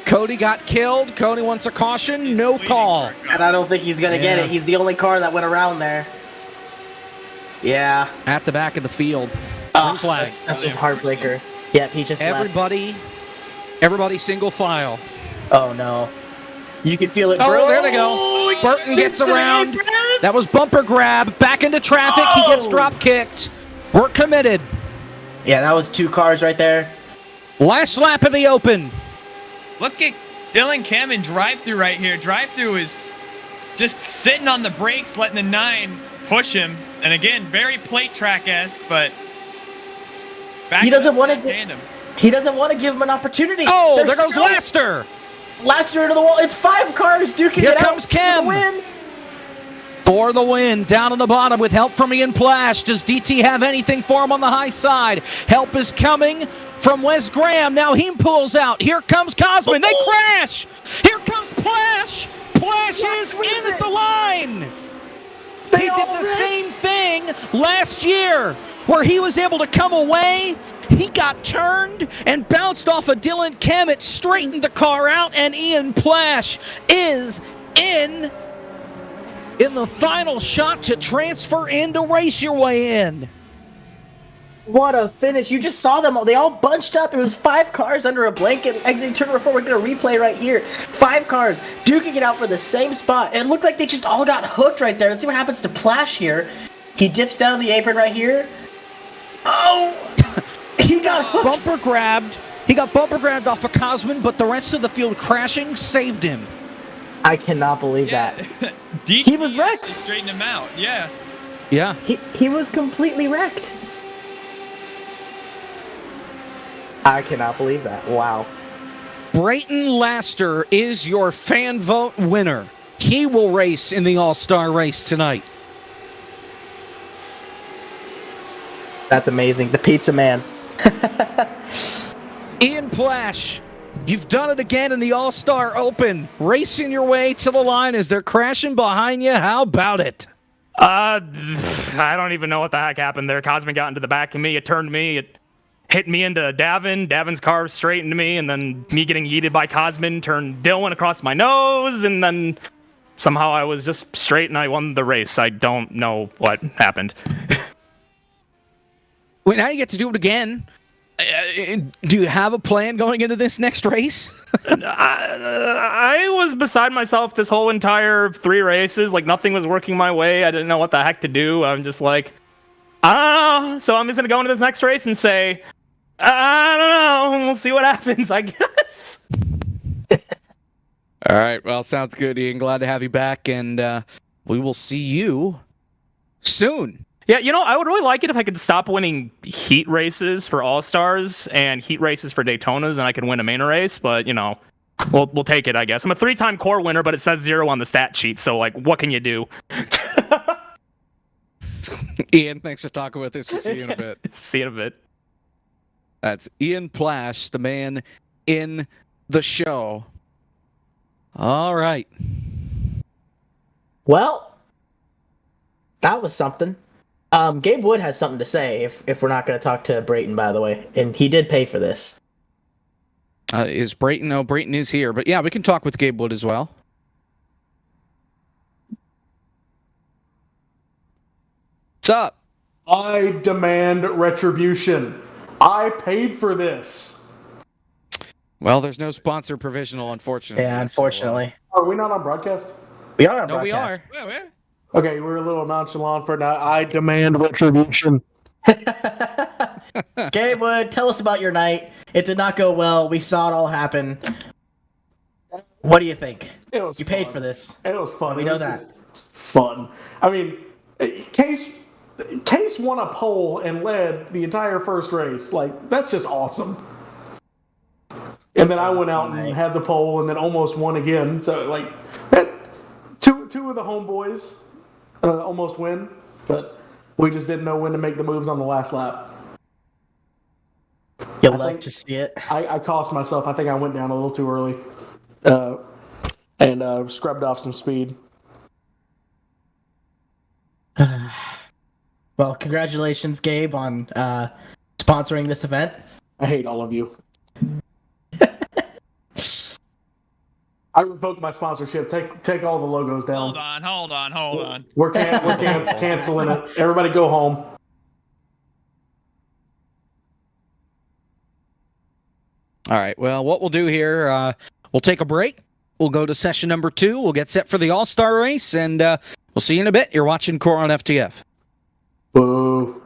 Cody got killed. Cody wants a caution. No call. And I don't think he's going to get it. He's the only car that went around there. Yeah. At the back of the field. Oh, Green flag. That's a heartbreaker. Yep, he just left. Everybody single file. Oh, no. You can feel it. Oh, there they go. Burton gets around. That was bumper grab. Back into traffic. He gets drop kicked. We're committed. Yeah, that was 2 cars right there. Last lap of the open. Look at Dylan Cam in drive-through right here. Drive-through is just sitting on the brakes, letting the 9 push him. And again, very plate track-esque, but he doesn't want to tandem. He doesn't want to give him an opportunity. Oh, there goes Laster. Laster into the wall. It's 5 cars duking it out. Here comes Kim. For the win, down on the bottom with help from Ian Plash. Does DT have anything for him on the high side? Help is coming from Wes Graham. Now he pulls out. Here comes Cosman. They crash. Here comes Plash. Plash is in at the line. He did the same thing last year where he was able to come away. He got turned and bounced off of Dylan Kemet, straightened the car out, and Ian Plash is in the final shot to transfer in to race your way in. What a finish. You just saw them all. They all bunched up. It was 5 cars under a blanket exiting turn number 4. We're going to replay right here. 5 cars duking it out for the same spot. It looked like they just all got hooked right there. Let's see what happens to Plash here. He dips down the apron right here. Oh! He got hooked. Bumper grabbed. He got bumper grabbed off of Cosman, but the rest of the field crashing saved him. I cannot believe that. He was wrecked. To straighten him out, yeah. Yeah. He was completely wrecked. I cannot believe that. Wow. Brayton Laster is your fan vote winner. He will race in the All-Star race tonight. That's amazing. The pizza man. Ian Plash, you've done it again in the All-Star Open. Racing your way to the line as they're crashing behind you. How about it? I don't even know what the heck happened there. Cosman got into the back of me. It turned me. It hit me into Davin. Davin's car straightened me, and then me getting yeeted by Cosman turned Dylan across my nose, and then somehow I was just straight and I won the race. I don't know what happened. Well, now you get to do it again. Do you have a plan going into this next race? I was beside myself this whole entire 3 races. Like, nothing was working my way. I didn't know what the heck to do. I'm just like, I don't know. So I'm just going to go into this next race and say, I don't know. We'll see what happens, I guess. All right. Well, sounds good, Ian. Glad to have you back, and we will see you soon. Yeah, you know, I would really like it if I could stop winning heat races for All-Stars and heat races for Daytonas, and I could win a main race, but, you know, we'll take it, I guess. I'm a 3-time core winner, but it says 0 on the stat sheet, so, like, what can you do? Ian, thanks for talking with us. We'll see you in a bit. See you in a bit. That's Ian Plash, the man in the show. All right. Well, that was something. Gabe Wood has something to say if we're not going to talk to Brayton, by the way. And he did pay for this. Is Brayton? No, Brayton is here. But yeah, we can talk with Gabe Wood as well. What's up? I demand retribution. I paid for this. Well, there's no sponsor provisional, unfortunately. Yeah, unfortunately. Are we not on broadcast? We are on No, we are. broadcast. Okay, we're a little nonchalant for now. I demand retribution. Gabe Wood, tell us about your night. It did not go well. We saw it all happen. What do you think? It was You paid fun. for this. It was fun. We It know was that. just fun. I mean, Case won a pole and led the entire first race. Like, that's just awesome. And then I went out and had the pole and then almost won again. So, like, that two of the homeboys almost win, but we just didn't know when to make the moves on the last lap. You'll love to see it. I cost myself. I think I went down a little too early and scrubbed off some speed. Well, congratulations, Gabe, on sponsoring this event. I hate all of you. I revoked my sponsorship. Take all the logos down. Hold on. We're canceling it. Everybody go home. All right. Well, what we'll do here, we'll take a break. We'll go to session number 2. We'll get set for the All-Star race, and we'll see you in a bit. You're watching Core on FTF. Boo.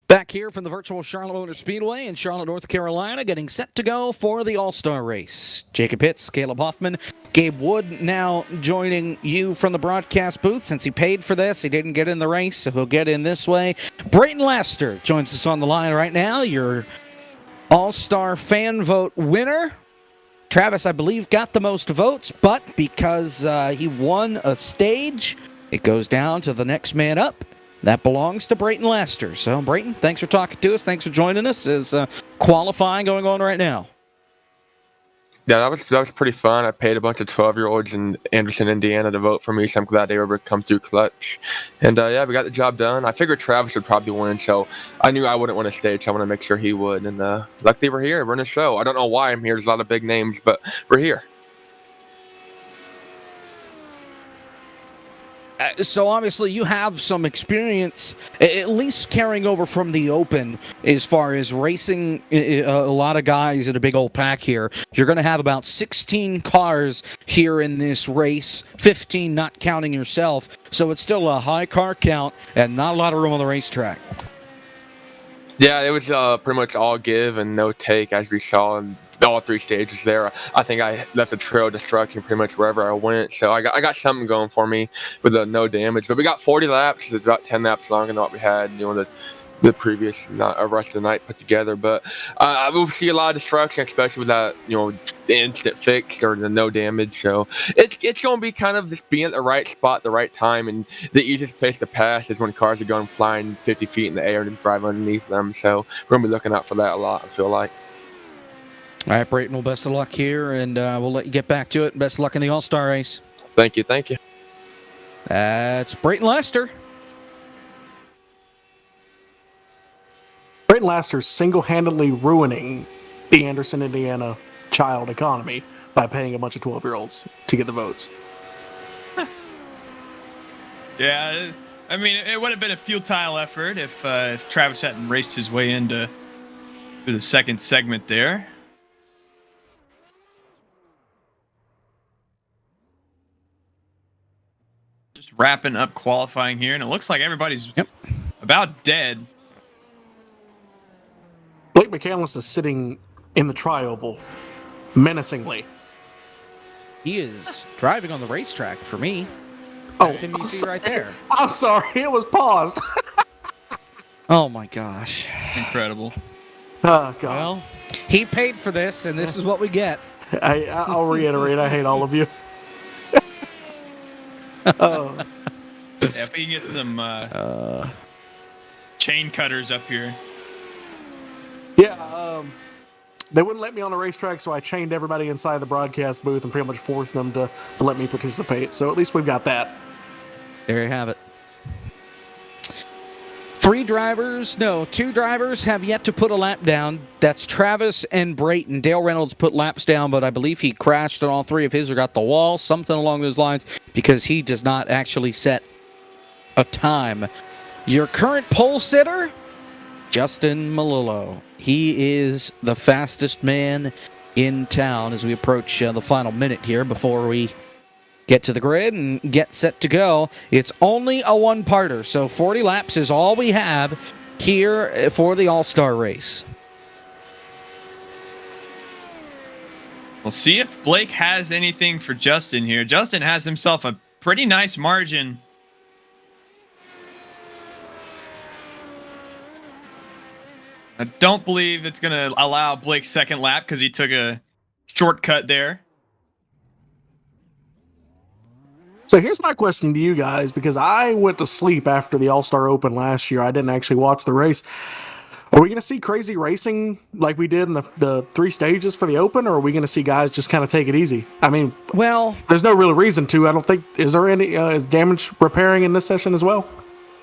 Back here from the virtual Charlotte Motor Speedway in Charlotte, North Carolina, getting set to go for the All-Star race. Jacob Hitz, Caleb Hoffman, Gabe Wood now joining you from the broadcast booth. Since he paid for this, he didn't get in the race, so he'll get in this way. Brayton Laster joins us on the line right now, your All-Star fan vote winner. Travis, I believe, got the most votes, but because he won a stage, it goes down to the next man up. That belongs to Brayton Laster. So, Brayton, thanks for talking to us. Thanks for joining us. Is qualifying going on right now? Yeah, that was pretty fun. I paid a bunch of 12-year-olds in Anderson, Indiana to vote for me, so I'm glad they were able to come through clutch. And yeah, we got the job done. I figured Travis would probably win, so I knew I wouldn't win a stage, so I want to make sure he would. And luckily we're here. We're in a show. I don't know why I'm here. There's a lot of big names, but we're here. So obviously you have some experience, at least carrying over from the Open, as far as racing a lot of guys in a big old pack here. You're going to have about 16 cars here in this race, 15 not counting yourself. So it's still a high car count and not a lot of room on the racetrack. Yeah, it was pretty much all give and no take, as we saw in all 3 stages there. I think I left a trail of destruction pretty much wherever I went, so I got something going for me with no damage. But we got 40 laps. It's about 10 laps longer than what we had, the previous rest of the night put together. But I will see a lot of destruction, especially with that, the instant fix or the no damage. So it's going to be kind of just being at the right spot at the right time. And the easiest place to pass is when cars are going flying 50 feet in the air and just drive underneath them. So we're going to be looking out for that a lot, I feel like. All right, Brayton, well, best of luck here, and we'll let you get back to it. Best of luck in the All-Star race. Thank you, thank you. That's Brayton Laster. Brayton Laster's single-handedly ruining the Anderson, Indiana child economy by paying a bunch of 12-year-olds to get the votes. Yeah, I mean, it would have been a futile effort if Travis hadn't raced his way into the second segment there. Just wrapping up qualifying here, and it looks like everybody's about dead. Blake McCandless is sitting in the tri-oval, menacingly. He is driving on the racetrack for me. Oh, That's him you see right there. I'm sorry, it was paused. Oh my gosh. Incredible. Oh, God. Well, he paid for this, and this is what we get. I'll reiterate, I hate all of you. Oh. Yeah, if we can get some chain cutters up here. Yeah, they wouldn't let me on the racetrack, so I chained everybody inside the broadcast booth and pretty much forced them to let me participate. So at least we've got that. There you have it. 2 drivers have yet to put a lap down. That's Travis and Brayton. Dale Reynolds put laps down, but I believe he crashed on all 3 of his or got the wall, something along those lines, because he does not actually set a time. Your current pole sitter, Justin Malillo. He is the fastest man in town as we approach the final minute here before we get to the grid and get set to go. It's only a one-parter, so 40 laps is all we have here for the All-Star race. We'll see if Blake has anything for Justin here. Justin has himself a pretty nice margin. I don't believe it's going to allow Blake's second lap because he took a shortcut there. So here's my question to you guys, because I went to sleep after the All-Star Open last year. I didn't actually watch the race. Are we going to see crazy racing like we did in the 3 stages for the Open, or are we going to see guys just kind of take it easy? I mean, well, there's no real reason to. I don't think. Is there any is damage repairing in this session as well?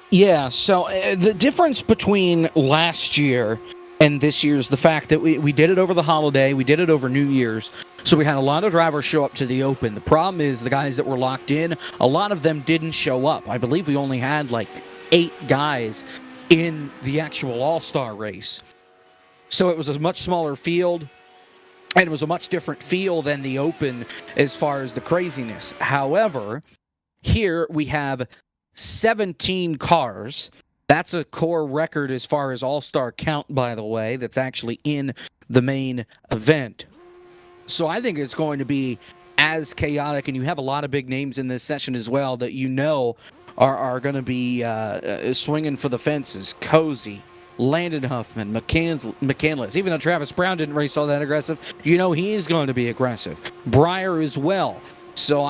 Yeah, so the difference between last year and this year's the fact that we did it over the holiday, we did it over New Year's, so we had a lot of drivers show up to the Open. The problem is the guys that were locked in, a lot of them didn't show up. I believe we only had like 8 guys in the actual All-Star race. So it was a much smaller field, and it was a much different feel than the Open as far as the craziness. However, here we have 17 cars. That's a core record as far as all-star count, by the way, that's actually in the main event. So I think it's going to be as chaotic, and you have a lot of big names in this session as well that you know are going to be swinging for the fences. Cozy, Landon Huffman, McCandless. Even though Travis Brown didn't race all that aggressive, you know he's going to be aggressive. Breyer as well. So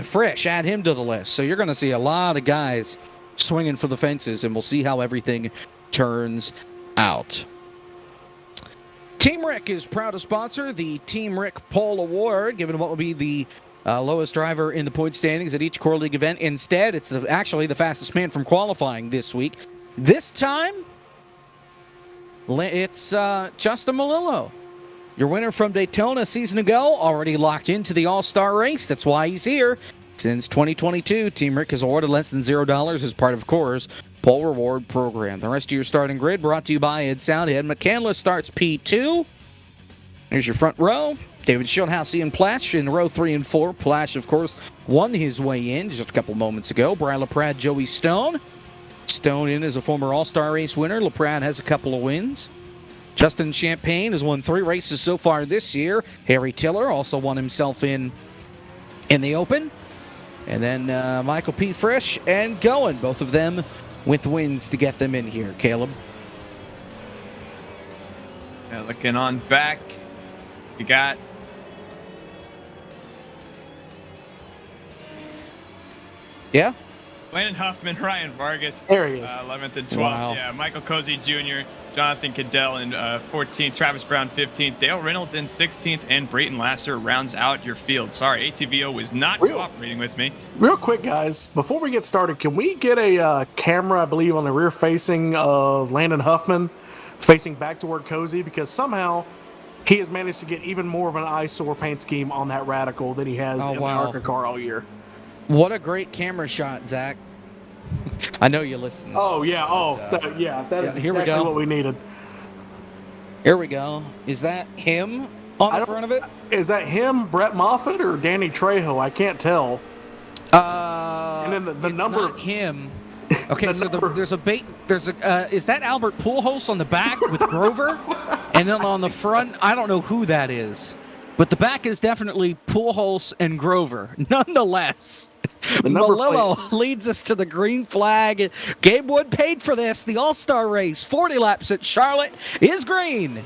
Frisch, add him to the list. So you're going to see a lot of guys swinging for the fences, and we'll see how everything turns out. Team Rick is proud to sponsor the Team Rick Pole Award, given what will be the lowest driver in the point standings at each Core League event. Instead, it's actually the fastest man from qualifying this week. This time, it's Justin Melillo. Your winner from Daytona a season ago, already locked into the All-Star race. That's why he's here. Since 2022, Team Rick has awarded less than $0 as part of Core's Pole Reward Program. The rest of your starting grid brought to you by Ed Soundhead. McCandless starts P2. There's your front row. David Schildhouse, Ian Plash in row 3 and 4. Plash, of course, won his way in just a couple moments ago. Brian LaPrade, Joey Stone. Stone in as a former All-Star race winner. LaPrade has a couple of wins. Justin Champagne has won 3 races so far this year. Harry Tiller also won himself in the Open. And then Michael P. Frisch and Goen, both of them with wins to get them in here. Caleb? Yeah, looking on back, you got Yeah? Landon Huffman, Ryan Vargas. There he is. 11th and 12th. Wow. Yeah, Michael Cozy Jr., Jonathan Cadell in 14th, Travis Brown 15th, Dale Reynolds in 16th, and Brayton Laster rounds out your field. Sorry, ATVO was not cooperating with me. Real quick, guys, before we get started, can we get a camera, I believe, on the rear facing of Landon Huffman, facing back toward Cozy? Because somehow he has managed to get even more of an eyesore paint scheme on that Radical than he has in the ARCA car all year. What a great camera shot, Zach. I know you listen. Oh, yeah. That is here we exactly go. what we needed. Here we go. Is that him on the front of it? Is that him, Brett Moffitt, or Danny Trejo? I can't tell. And then the it's number. not him. Okay, so there's a bait. Is that Albert Pujols on the back with Grover? And then on the front, I don't know who that is. But the back is definitely Pujols and Grover. Nonetheless, Melillo leads us to the green flag. Gabe Wood paid for this. The All-Star race, 40 laps at Charlotte, is green.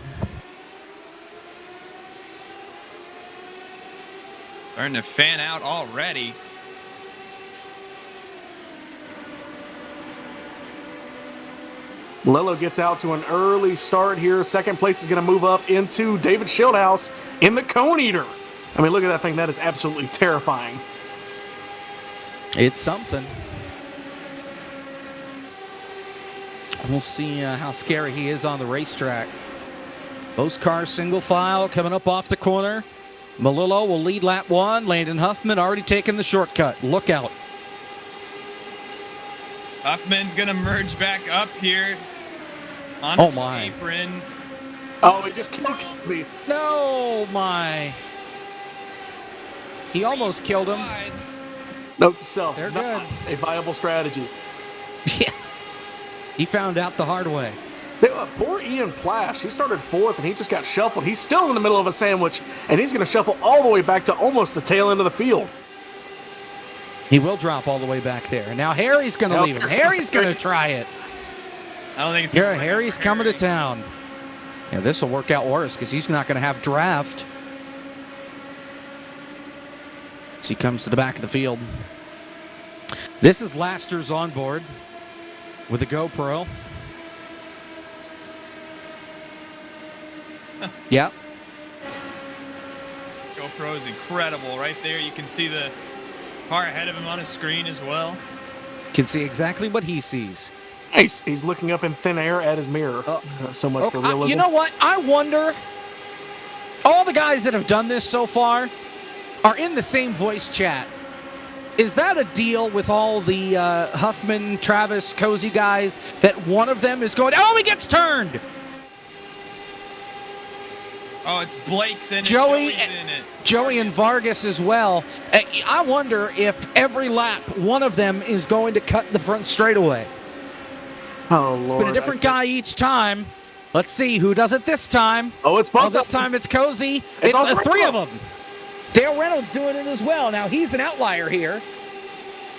Starting to fan out already. Lello gets out to an early start here. Second place is going to move up into David Schildhouse in the Cone Eater. I mean, look at that thing. That is absolutely terrifying. It's something. We'll see how scary he is on the racetrack. Most cars single file coming up off the corner. Melillo will lead lap 1. Landon Huffman already taking the shortcut. Look out. Huffman's going to merge back up here. Oh, my. Apron. Oh, he just killed Cozy. No, my. He almost killed him. Note to self, They're not good. a viable strategy. Yeah. He found out the hard way. Tell you what, poor Ian Plash, he started 4th and he just got shuffled. He's still in the middle of a sandwich, and he's going to shuffle all the way back to almost the tail end of the field. He will drop all the way back there. Now Harry's going to leave him. Harry's going to try it. I don't think it's Here, Harry's coming to town. Yeah, this will work out worse because he's not going to have draft. As he comes to the back of the field. This is Laster's on board with a GoPro. Yep. GoPro is incredible. Right there, you can see the car ahead of him on his screen as well. Can see exactly what he sees. He's looking up in thin air at his mirror. So much for realism. You know what? I wonder. All the guys that have done this so far are in the same voice chat. Is that a deal with all the Huffman, Travis, Cozy guys that one of them is going, oh, he gets turned? Oh, it's Blake's in it. Joey's in it. Joey and Vargas as well. I wonder if every lap one of them is going to cut the front straightaway. Oh, Lord. It's been a different guy each time. Let's see who does it this time. Oh, it's both. This time it's Cozy. It's all three of them. Dale Reynolds doing it as well. Now, he's an outlier here,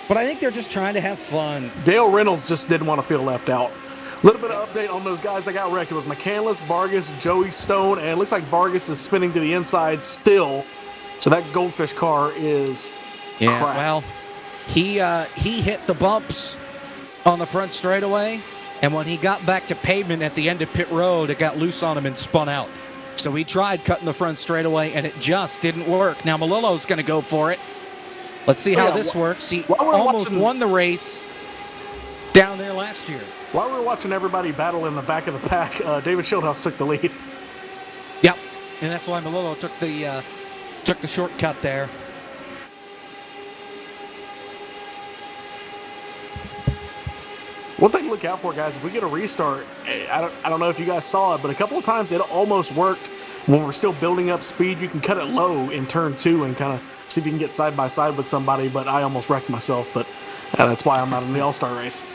but I think they're just trying to have fun. Dale Reynolds just didn't want to feel left out. A little bit of update on those guys that got wrecked. It was McCandless, Vargas, Joey Stone, and it looks like Vargas is spinning to the inside still. So that Goldfish car is cracked. Well, he hit the bumps on the front straightaway, and when he got back to pavement at the end of pit road, it got loose on him and spun out. So he tried cutting the front straightaway, and it just didn't work. Now Malillo's going to go for it. Let's see how this works. He almost won the race down there last year. While we were watching everybody battle in the back of the pack, David Schildhouse took the lead. Yep, and that's why Malillo took the shortcut there. One thing to look out for, guys, if we get a restart, I don't know if you guys saw it, but a couple of times it almost worked when we're still building up speed. You can cut it low in turn 2 and kind of see if you can get side by side with somebody, but I almost wrecked myself, but that's why I'm not in the All-Star race.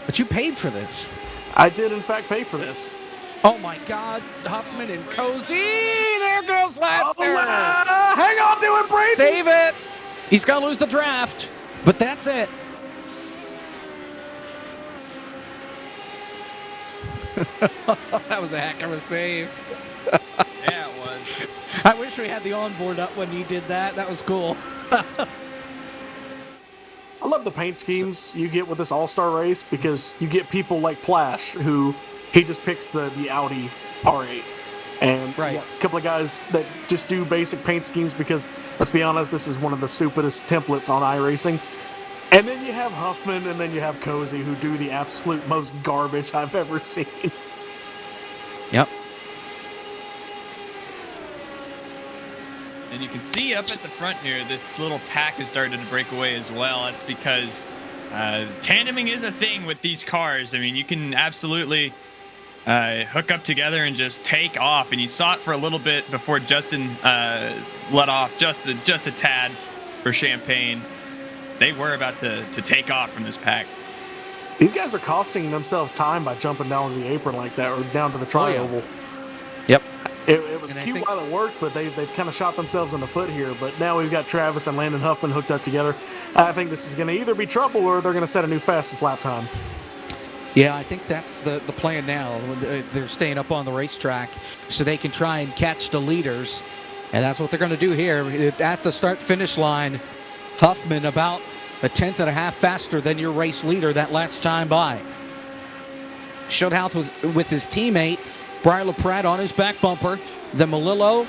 But you paid for this. I did, in fact, pay for this. Oh, my God. Huffman and Cozy. There goes Laster. Hang on to it, Brady. Save it. He's going to lose the draft, but that's it. That was a heck of a save. Yeah, it was. I wish we had the onboard up when you did that. That was cool. I love the paint schemes you get with this All-Star race because you get people like Plash, who he just picks the Audi R8. And right. A couple of guys that just do basic paint schemes because, let's be honest, this is one of the stupidest templates on iRacing. And then you have Huffman, and then you have Cozy, who do the absolute most garbage I've ever seen. Yep. And you can see up at the front here, this little pack is starting to break away as well. That's because tandeming is a thing with these cars. I mean, you can absolutely hook up together and just take off. And you saw it for a little bit before Justin let off just a tad for Champagne. They were about to take off from this pack. These guys are costing themselves time by jumping down to the apron like that or down to the tri-oval. Yep. It was cute while it worked, but they've kind of shot themselves in the foot here. But now we've got Travis and Landon Huffman hooked up together. I think this is going to either be trouble or they're going to set a new fastest lap time. Yeah, I think that's the plan now. They're staying up on the racetrack so they can try and catch the leaders. And that's what they're going to do here. At the start-finish line, Huffman about a tenth and a half faster than your race leader that last time by. Schildhouse was with his teammate, Brian LaPrade, on his back bumper. The Malillo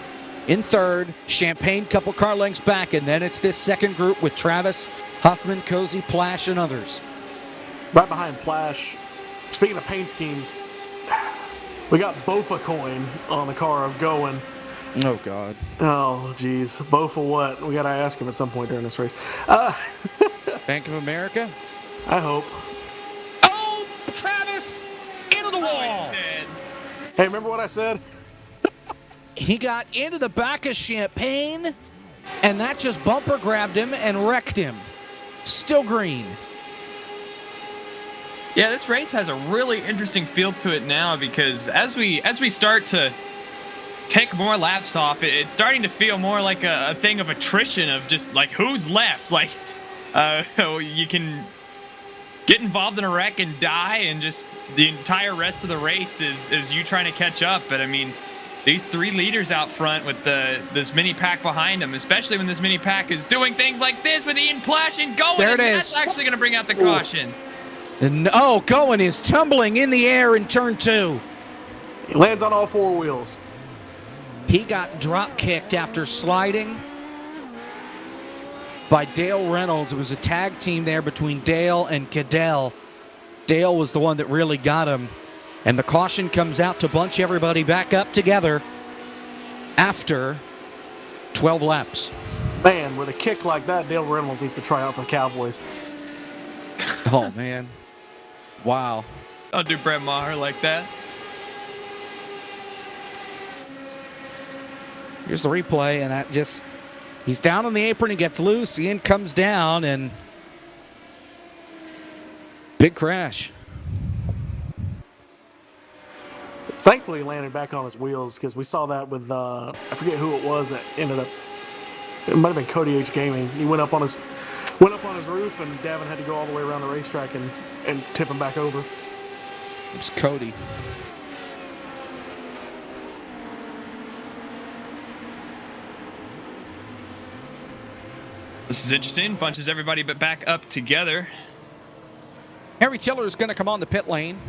in third, Champagne couple car lengths back, and then it's this second group with Travis, Huffman, Cozy, Plash, and others. Right behind Plash, speaking of paint schemes, we got Bofa coin on the car of Going. Oh, God. Oh, geez. Bofa what? We got to ask him at some point during this race. Bank of America? I hope. Oh, Travis! Into the wall! Hey, remember what I said? He got into the back of Champagne, and that just bumper grabbed him and wrecked him. Still green. Yeah, this race has a really interesting feel to it now because as we start to take more laps off, it's starting to feel more like a thing of attrition of just like who's left. Like you can get involved in a wreck and die, and just the entire rest of the race is you trying to catch up. But I mean, these three leaders out front with this mini pack behind them, especially when this mini pack is doing things like this with Ian Plash and Going. There it is. That's actually going to bring out the caution. And, Going is tumbling in the air in turn 2. He lands on all four wheels. He got drop kicked after sliding by Dale Reynolds. It was a tag team there between Dale and Cadell. Dale was the one that really got him. And the caution comes out to bunch everybody back up together after 12 laps. Man, with a kick like that, Dale Reynolds needs to try out for the Cowboys. Oh, man. Wow. Don't do Brett Maher like that. Here's the replay, and that just... He's down on the apron, he gets loose, Ian comes down, and... Big crash. Thankfully, he landed back on his wheels because we saw that with, I forget who it was that ended up... It might have been Cody H. Gaming. He went up on his roof, and Davin had to go all the way around the racetrack and tip him back over. It was Cody. This is interesting. Bunches everybody but back up together. Harry Tiller is going to come on the pit lane.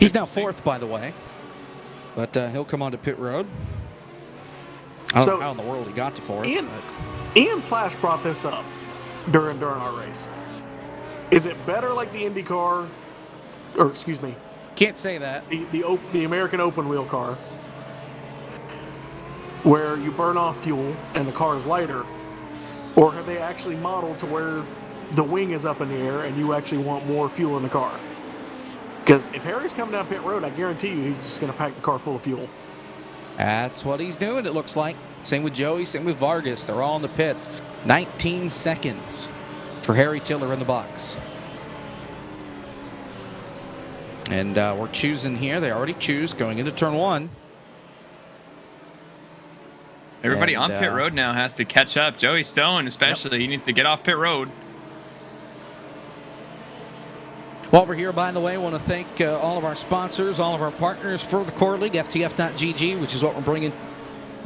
He's now fourth, by the way. But he'll come onto pit road. I don't know how in the world he got to fourth. Ian Plash brought this up during our race. Is it better like the IndyCar, or excuse me, Can't say that. the American open wheel car, where you burn off fuel and the car is lighter, or have they actually modeled to where the wing is up in the air and you actually want more fuel in the car? Because if Harry's coming down pit road, I guarantee you he's just going to pack the car full of fuel. That's what he's doing, it looks like. Same with Joey, same with Vargas. They're all in the pits. 19 seconds for Harry Tiller in the box. And we're choosing here. They already choose going into turn one. Everybody on pit road now has to catch up. Joey Stone especially, he needs to get off pit road. While we're here, by the way, I want to thank all of our sponsors, all of our partners for the Core League, FTF.GG, which is what we're bringing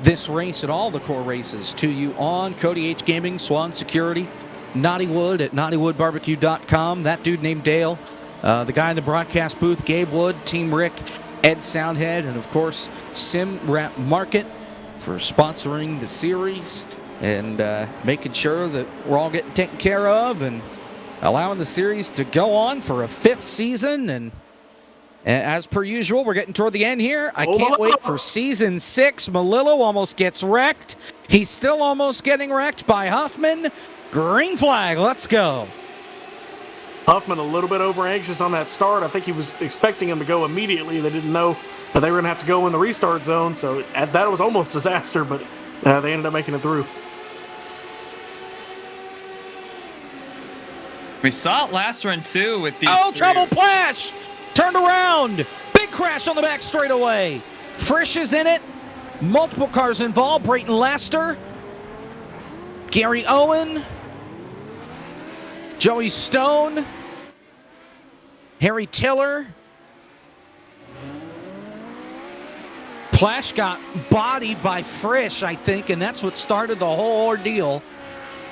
this race and all the core races to you on. Cody H. Gaming, Swan Security, Naughty Wood at naughtywoodbarbecue.com. That dude named Dale. The guy in the broadcast booth, Gabe Wood, Team Rick, Ed Soundhead, and of course, Sim Wrap Market for sponsoring the series and making sure that we're all getting taken care of and allowing the series to go on for a 5th season. And as per usual, we're getting toward the end here. I can't wait for season 6. Malillo almost gets wrecked. He's still almost getting wrecked by Huffman. Green flag. Let's go. Huffman a little bit over anxious on that start. I think he was expecting him to go immediately. They didn't know that they were going to have to go in the restart zone. So that was almost disaster, but they ended up making it through. We saw it last run too with these. Oh, trouble Plash! Turned around. Big crash on the back straightaway. Frisch is in it. Multiple cars involved. Brayton Lester. Gary Owen. Joey Stone. Harry Tiller. Plash got bodied by Frisch, I think, and that's what started the whole ordeal.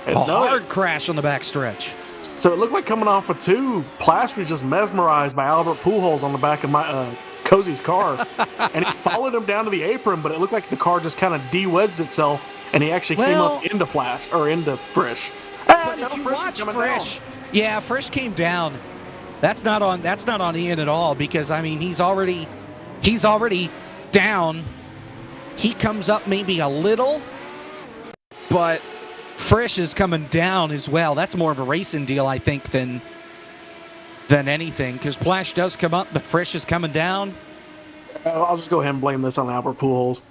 A hard crash on the backstretch. So it looked like coming off of 2, Plash was just mesmerized by Albert Pujols on the back of my Cozy's car, and he followed him down to the apron. But it looked like the car just kind of de-wedged itself, and he actually came up into Plash or into Frisch. But if you watch Frisch, yeah, Frisch came down. That's not on Ian at all, because I mean he's already down. He comes up maybe a little, but Frisch is coming down as well. That's more of a racing deal, I think, than anything, because Plash does come up, but Frisch is coming down. I'll just go ahead and blame this on Albert Pujols.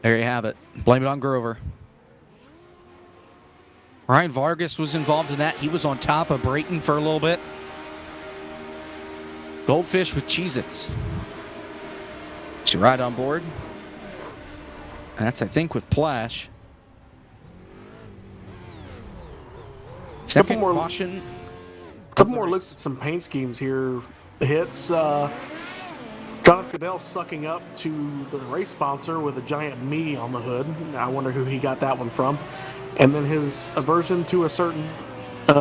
There you have it. Blame it on Grover. Ryan Vargas was involved in that. He was on top of Brayton for a little bit. Goldfish with Cheez-Its. Is right on board. That's, I think, with Plash. Second caution. A couple more looks at some paint schemes here. Hits Jonathan Goodell sucking up to the race sponsor with a giant me on the hood. I wonder who he got that one from. And then his aversion to a certain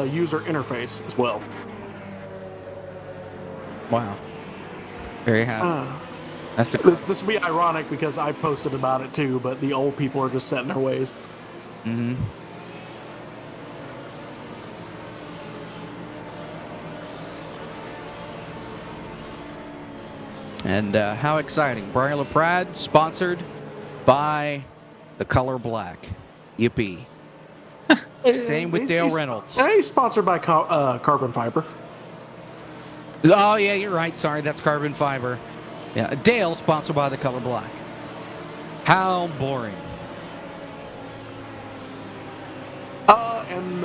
user interface as well. Wow. There you have it. This will be ironic because I posted about it too, but the old people are just set in their ways. Mm-hmm. And how exciting. Brian LaPrade, sponsored by the color black. Yippee. Same with Dale Reynolds. He's sponsored by carbon fiber. Oh, yeah, you're right. Sorry, that's carbon fiber. Yeah, Dale, sponsored by the color black. How boring. And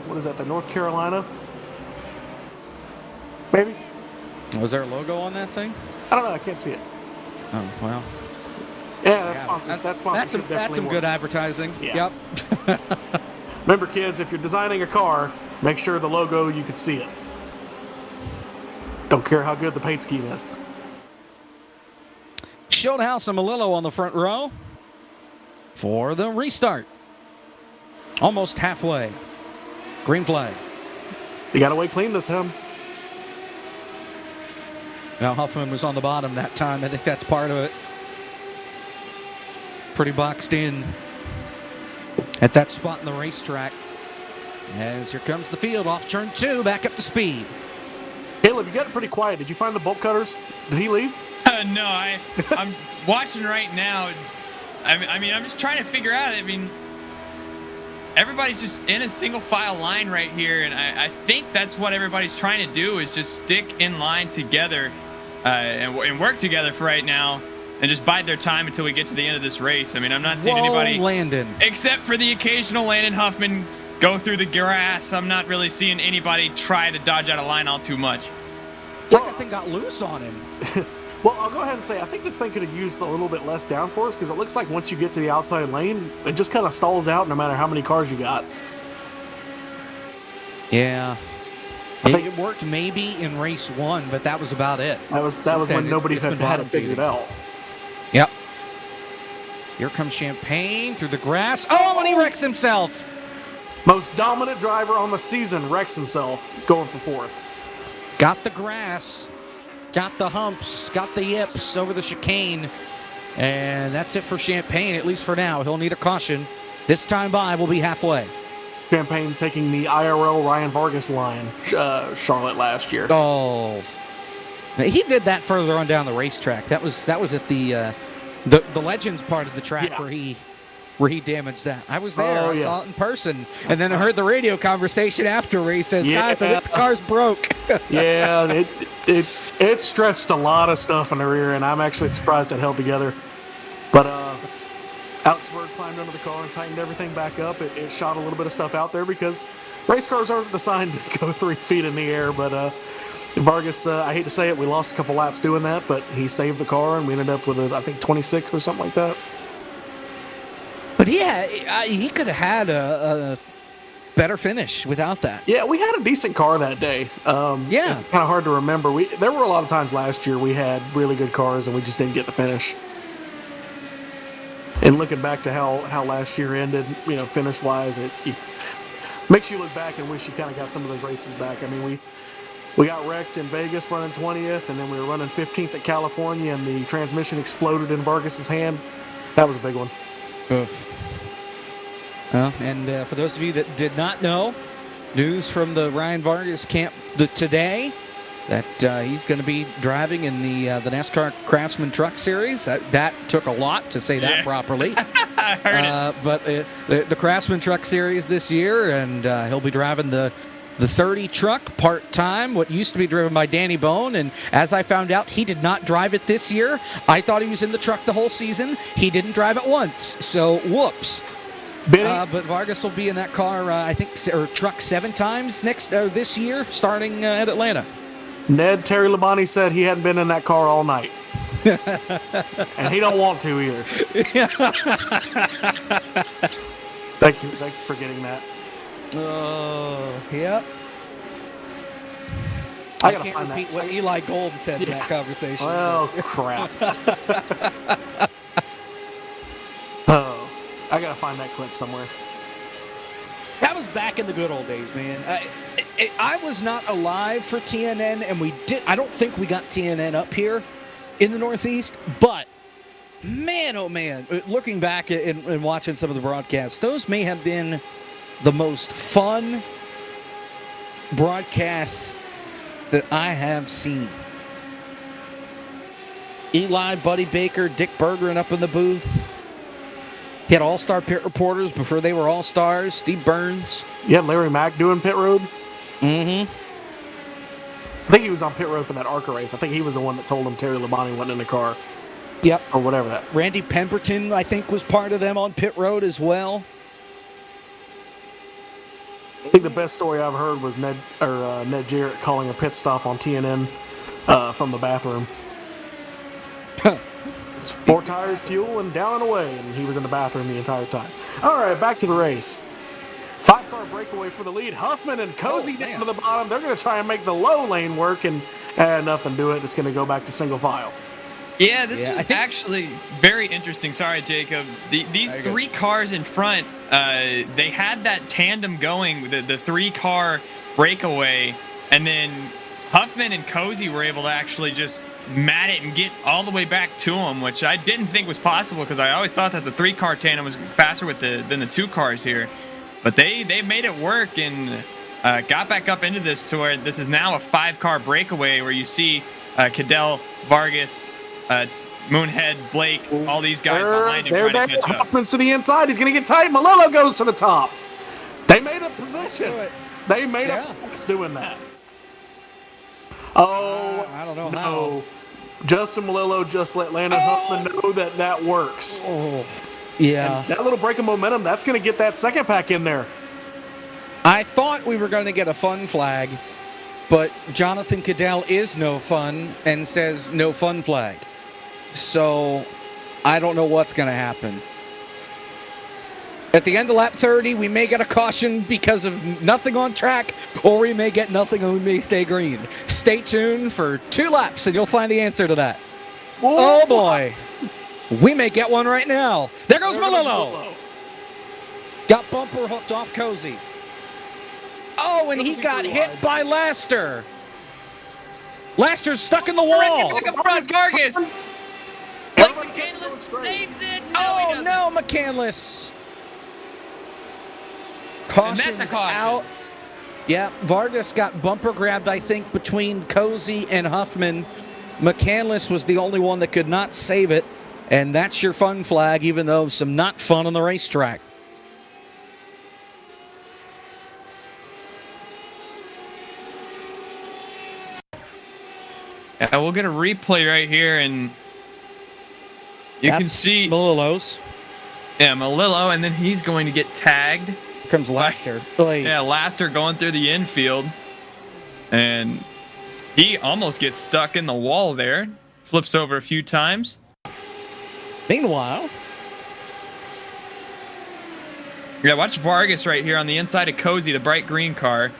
what is that, the North Carolina? Maybe? Was there a logo on that thing? I don't know, I can't see it. Oh, well. Yeah, that's sponsored. That's some good advertising. Yeah. Yep. Remember, kids, if you're designing a car, make sure the logo, you can see it. Don't care how good the paint scheme is. Shieldhouse and Malillo on the front row for the restart. Almost halfway. Green flag. You got away clean this time. Now Huffman was on the bottom that time. I think that's part of it. Pretty boxed in at that spot in the racetrack. As here comes the field off turn 2, back up to speed. Caleb, you got it pretty quiet. Did you find the bolt cutters? Did he leave? No, I'm watching right now. I mean, I'm just trying to figure out. I mean, everybody's just in a single file line right here, and I think that's what everybody's trying to do is just stick in line together and work together for right now, and just bide their time until we get to the end of this race. I mean, I'm not seeing anybody, Landon, except for the occasional Landon Huffman go through the grass. I'm not really seeing anybody try to dodge out of line all too much. It's like that thing got loose on him. Well, I'll go ahead and say I think this thing could have used a little bit less downforce because it looks like once you get to the outside lane, it just kind of stalls out no matter how many cars you got. Yeah. I think It worked maybe in race 1, but that was about it. That was when nobody had it figured out. Yep. Here comes Champagne through the grass. Oh, and he wrecks himself. Most dominant driver on the season wrecks himself going for 4th. Got the grass. Got the humps, got the yips over the chicane, and that's it for Champagne, at least for now. He'll need a caution. This time by will be halfway. Champagne taking the IRL Ryan Vargas line, Charlotte last year. Oh, he did that further on down the racetrack. That was at the Legends part of the track where he damaged that. I was there. I saw it in person, and then I heard the radio conversation after where he says, "Guys, I think the car's broke." Yeah, it stretched a lot of stuff in the rear, and I'm actually surprised it held together. But Alex Berg climbed under the car and tightened everything back up. It shot a little bit of stuff out there because race cars aren't designed to go 3 feet in the air. But Vargas, I hate to say it, we lost a couple laps doing that, but he saved the car, and we ended up with I think 26th or something like that. But yeah, he could have had a better finish without that. Yeah, we had a decent car that day. It's kind of hard to remember. There were a lot of times last year we had really good cars and we just didn't get the finish. And looking back to how last year ended, finish-wise, it makes you look back and wish you kind of got some of those races back. I mean, we got wrecked in Vegas running 20th, and then we were running 15th at California, and the transmission exploded in Vargas's hand. That was a big one. Oof. Well, and for those of you that did not know, news from the Ryan Vargas camp today that he's going to be driving in the NASCAR Craftsman Truck Series. That took a lot to say that properly. I heard it. But the Craftsman Truck Series this year, and he'll be driving the 30 truck part-time, what used to be driven by Danny Bone, and as I found out, he did not drive it this year. I thought he was in the truck the whole season. He didn't drive it once, so whoops. But Vargas will be in that car, I think, or truck 7 times this year, starting at Atlanta. Ned Terry Labonte said he hadn't been in that car all night. And he don't want to either. Thank you for getting that. Oh, yep. I can't repeat what Eli Gold said in that conversation. Oh, crap. Oh, I gotta find that clip somewhere. That was back in the good old days, man. I was not alive for TNN, and I don't think we got TNN up here in the Northeast, but man, oh man, looking back and watching some of the broadcasts, those may have been the most fun broadcasts that I have seen. Eli, Buddy Baker, Dick Bergeron up in the booth. He had all-star pit reporters before they were all-stars. Steve Burns. You had Larry Mack doing pit road. Mm-hmm. I think he was on pit road for that ARCA race. I think he was the one that told him Terry Labonte wasn't in the car. Yep. Or whatever that. Randy Pemberton, I think, was part of them on pit road as well. I think the best story I've heard was Ned Jarrett calling a pit stop on TNN from the bathroom. 4 tires, fuel, and down and away, and he was in the bathroom the entire time. All right, back to the race. 5-car breakaway for the lead. Huffman and Cozy down to the bottom. They're going to try and make the low lane work, and nothing to it. It's going to go back to single file. Yeah, this was actually very interesting. Sorry, Jacob. These 3 cars in front, they had that tandem going, the 3-car breakaway, and then Huffman and Cozy were able to actually just mat it and get all the way back to him, which I didn't think was possible because I always thought that the 3-car tandem was faster than the 2 cars here. But they made it work and got back up into this to where this is now a 5-car breakaway where you see Cadell, Vargas, Moonhead, Blake, all these guys behind him trying to catch up. Huffman's to the inside. He's going to get tight. Malillo goes to the top. They made a position. They made a pass doing that. Oh, I don't know no. how. Justin Malillo just let Landon Huffman know that works. Oh, yeah. And that little break of momentum, that's going to get that second pack in there. I thought we were going to get a fun flag, but Jonathan Cadell is no fun and says no fun flag. So I don't know what's going to happen. At the end of lap 30, we may get a caution because of nothing on track, or we may get nothing and we may stay green. Stay tuned for 2 laps and you'll find the answer to that. Oh boy. We may get one right now. There goes Malillo. Got bumper hooked off Cozy. Oh, and he got hit by Laster. Laster's stuck in the wall. Back up front, Vargas. Blake McCandless saves it. Oh, no, McCandless. Caution's out. Yeah, Vargas got bumper grabbed, I think, between Cozy and Huffman. McCandless was the only one that could not save it. And that's your fun flag, even though some not fun on the racetrack. Yeah, we'll get a replay right here, and you can see Malillo's. Yeah, Malillo, and then he's going to get tagged. Here comes Laster. Yeah, Laster going through the infield, and he almost gets stuck in the wall there. Flips over a few times. Meanwhile, yeah, watch Vargas right here on the inside of Cozy, the bright green car.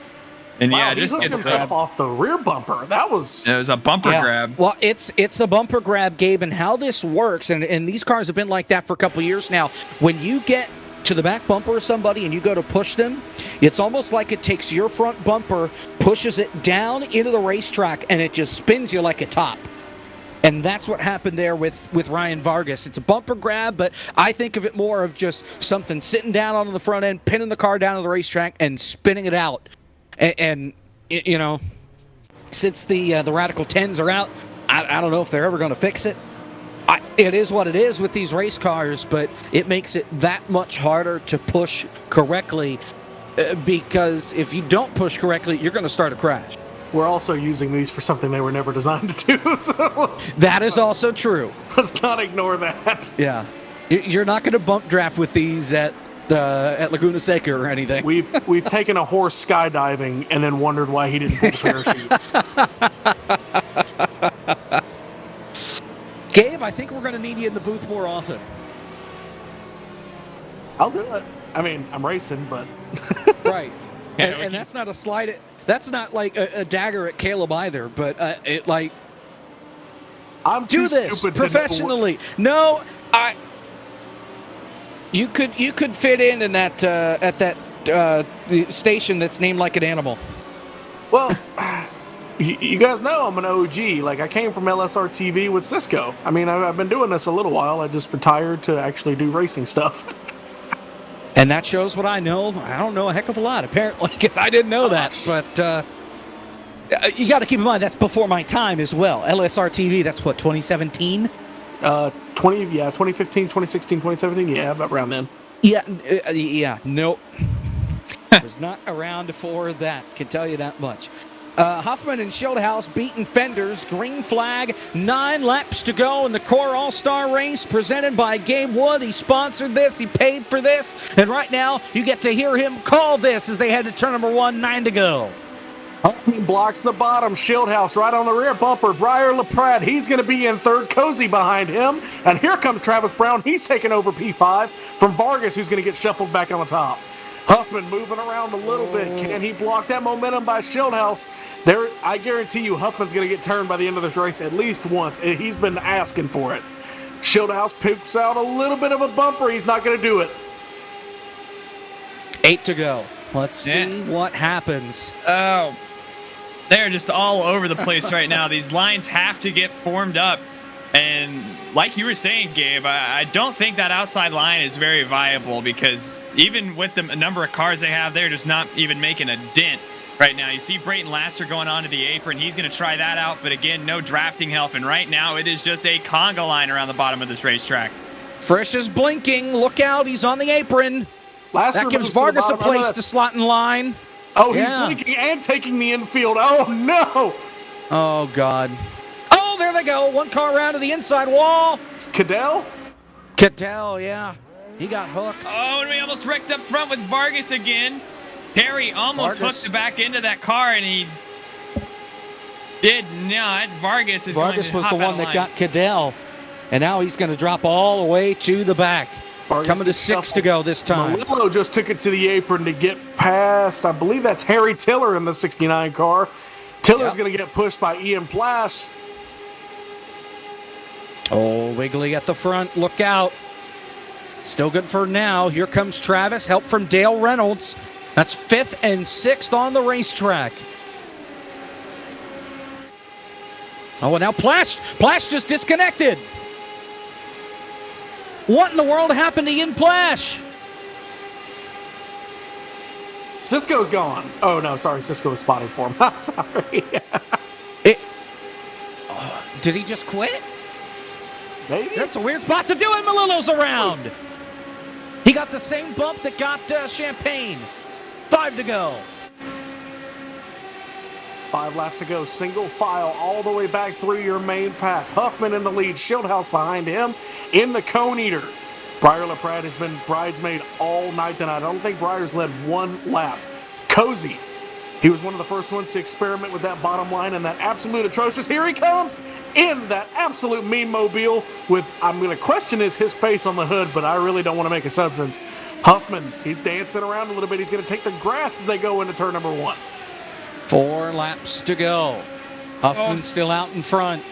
And wow, yeah, he just hooked gets himself off the rear bumper. That was... It was a bumper grab. Well, it's a bumper grab, Gabe, and how this works, and these cars have been like that for a couple years now. When you get to the back bumper of somebody and you go to push them, it's almost like it takes your front bumper, pushes it down into the racetrack, and it just spins you like a top. And that's what happened there with Ryan Vargas. It's a bumper grab, but I think of it more of just something sitting down on the front end, pinning the car down to the racetrack, and spinning it out. And you know, since the Radical 10s are out, I don't know if they're ever going to fix it. It is what it is with these race cars, but it makes it that much harder to push correctly because if you don't push correctly, you're going to start a crash. We're also using these for something they were never designed to do. So that is also true. Let's not ignore that. Yeah. You're not going to bump draft with these at Laguna Seca or anything. We've taken a horse skydiving and then wondered why he didn't pull the parachute. Gabe, I think we're going to need you in the booth more often. I'll do it. I mean, I'm racing, but... Right. And that's not a slide. That's not like a dagger at Caleb either, but it like... I'm too do this stupid professionally. No, You could fit in that at that the station that's named like an animal. Well, you guys know I'm an OG. Like, I came from LSR TV with Cisco. I mean, I've been doing this a little while. I just retired to actually do racing stuff. And that shows what I know. I don't know a heck of a lot, apparently, because I didn't know that. But You got to keep in mind that's before my time as well. LSR TV, that's what, 2017? 2015, 2016, 2017, yeah, about around then. Yeah, nope. Was not around for that, can tell you that much. Huffman and Schildhouse beating fenders. Green flag, 9 laps to go in the Core All-Star race presented by Gabe Wood. He sponsored this, he paid for this, and right now you get to hear him call this as they head to turn number 1, 9 to go. Huffman blocks the bottom. Schildhouse right on the rear bumper. Briar LaPrade, he's going to be in third. Cozy behind him. And here comes Travis Brown. He's taking over P5 from Vargas, who's going to get shuffled back on the top. Huffman moving around a little bit. Can he block that momentum by Schildhouse? There, I guarantee you Huffman's going to get turned by the end of this race at least once. And he's been asking for it. Schildhouse poops out a little bit of a bumper. He's not going to do it. 8 to go. Let's see what happens. Oh, they're just all over the place right now. These lines have to get formed up. And like you were saying, Gabe, I don't think that outside line is very viable because even with the number of cars they have, they're just not even making a dent right now. You see Brayton Laster going onto the apron. He's going to try that out, but again, no drafting help. And right now, it is just a conga line around the bottom of this racetrack. Frisch is blinking. Look out. He's on the apron. Laster that gives Vargas a place to slot in line. Oh, he's blinking and taking the infield. Oh, no. Oh, God. Oh, there they go. One car around to the inside wall. It's Cadell? Cadell, yeah. He got hooked. Oh, and we almost wrecked up front with Vargas again. Harry almost hooked back into that car, and he did not. Vargas is Vargas was the one that got Cadell, and now he's going to drop all the way to the back. Vargas coming to 6 to go this time. Malillo just took it to the apron to get past, I believe that's Harry Tiller in the 69 car. Tiller's going to get pushed by Ian Plash. Oh, Wiggly at the front. Look out. Still good for now. Here comes Travis. Help from Dale Reynolds. That's 5th and 6th on the racetrack. Oh, and now Plash. Plash just disconnected. What in the world happened to Ian Plash? Cisco's gone. Oh, no, sorry. Cisco was spotting for him. I'm sorry. Did he just quit? Maybe. That's a weird spot to do it. Malillo's around. He got the same bump that got Champagne. 5 to go. 5 laps to go. Single file all the way back through your main pack. Huffman in the lead. Schildhouse behind him in the cone eater. Briar LaPrade has been bridesmaid all night tonight. I don't think Briar's led one lap. Cozy. He was one of the first ones to experiment with that bottom line and that absolute atrocious. Here he comes in that absolute mean mobile with, I'm going to question his pace on the hood, but I really don't want to make assumptions. Huffman, he's dancing around a little bit. He's going to take the grass as they go into turn number 1. 4 laps to go. Huffman's still out in front.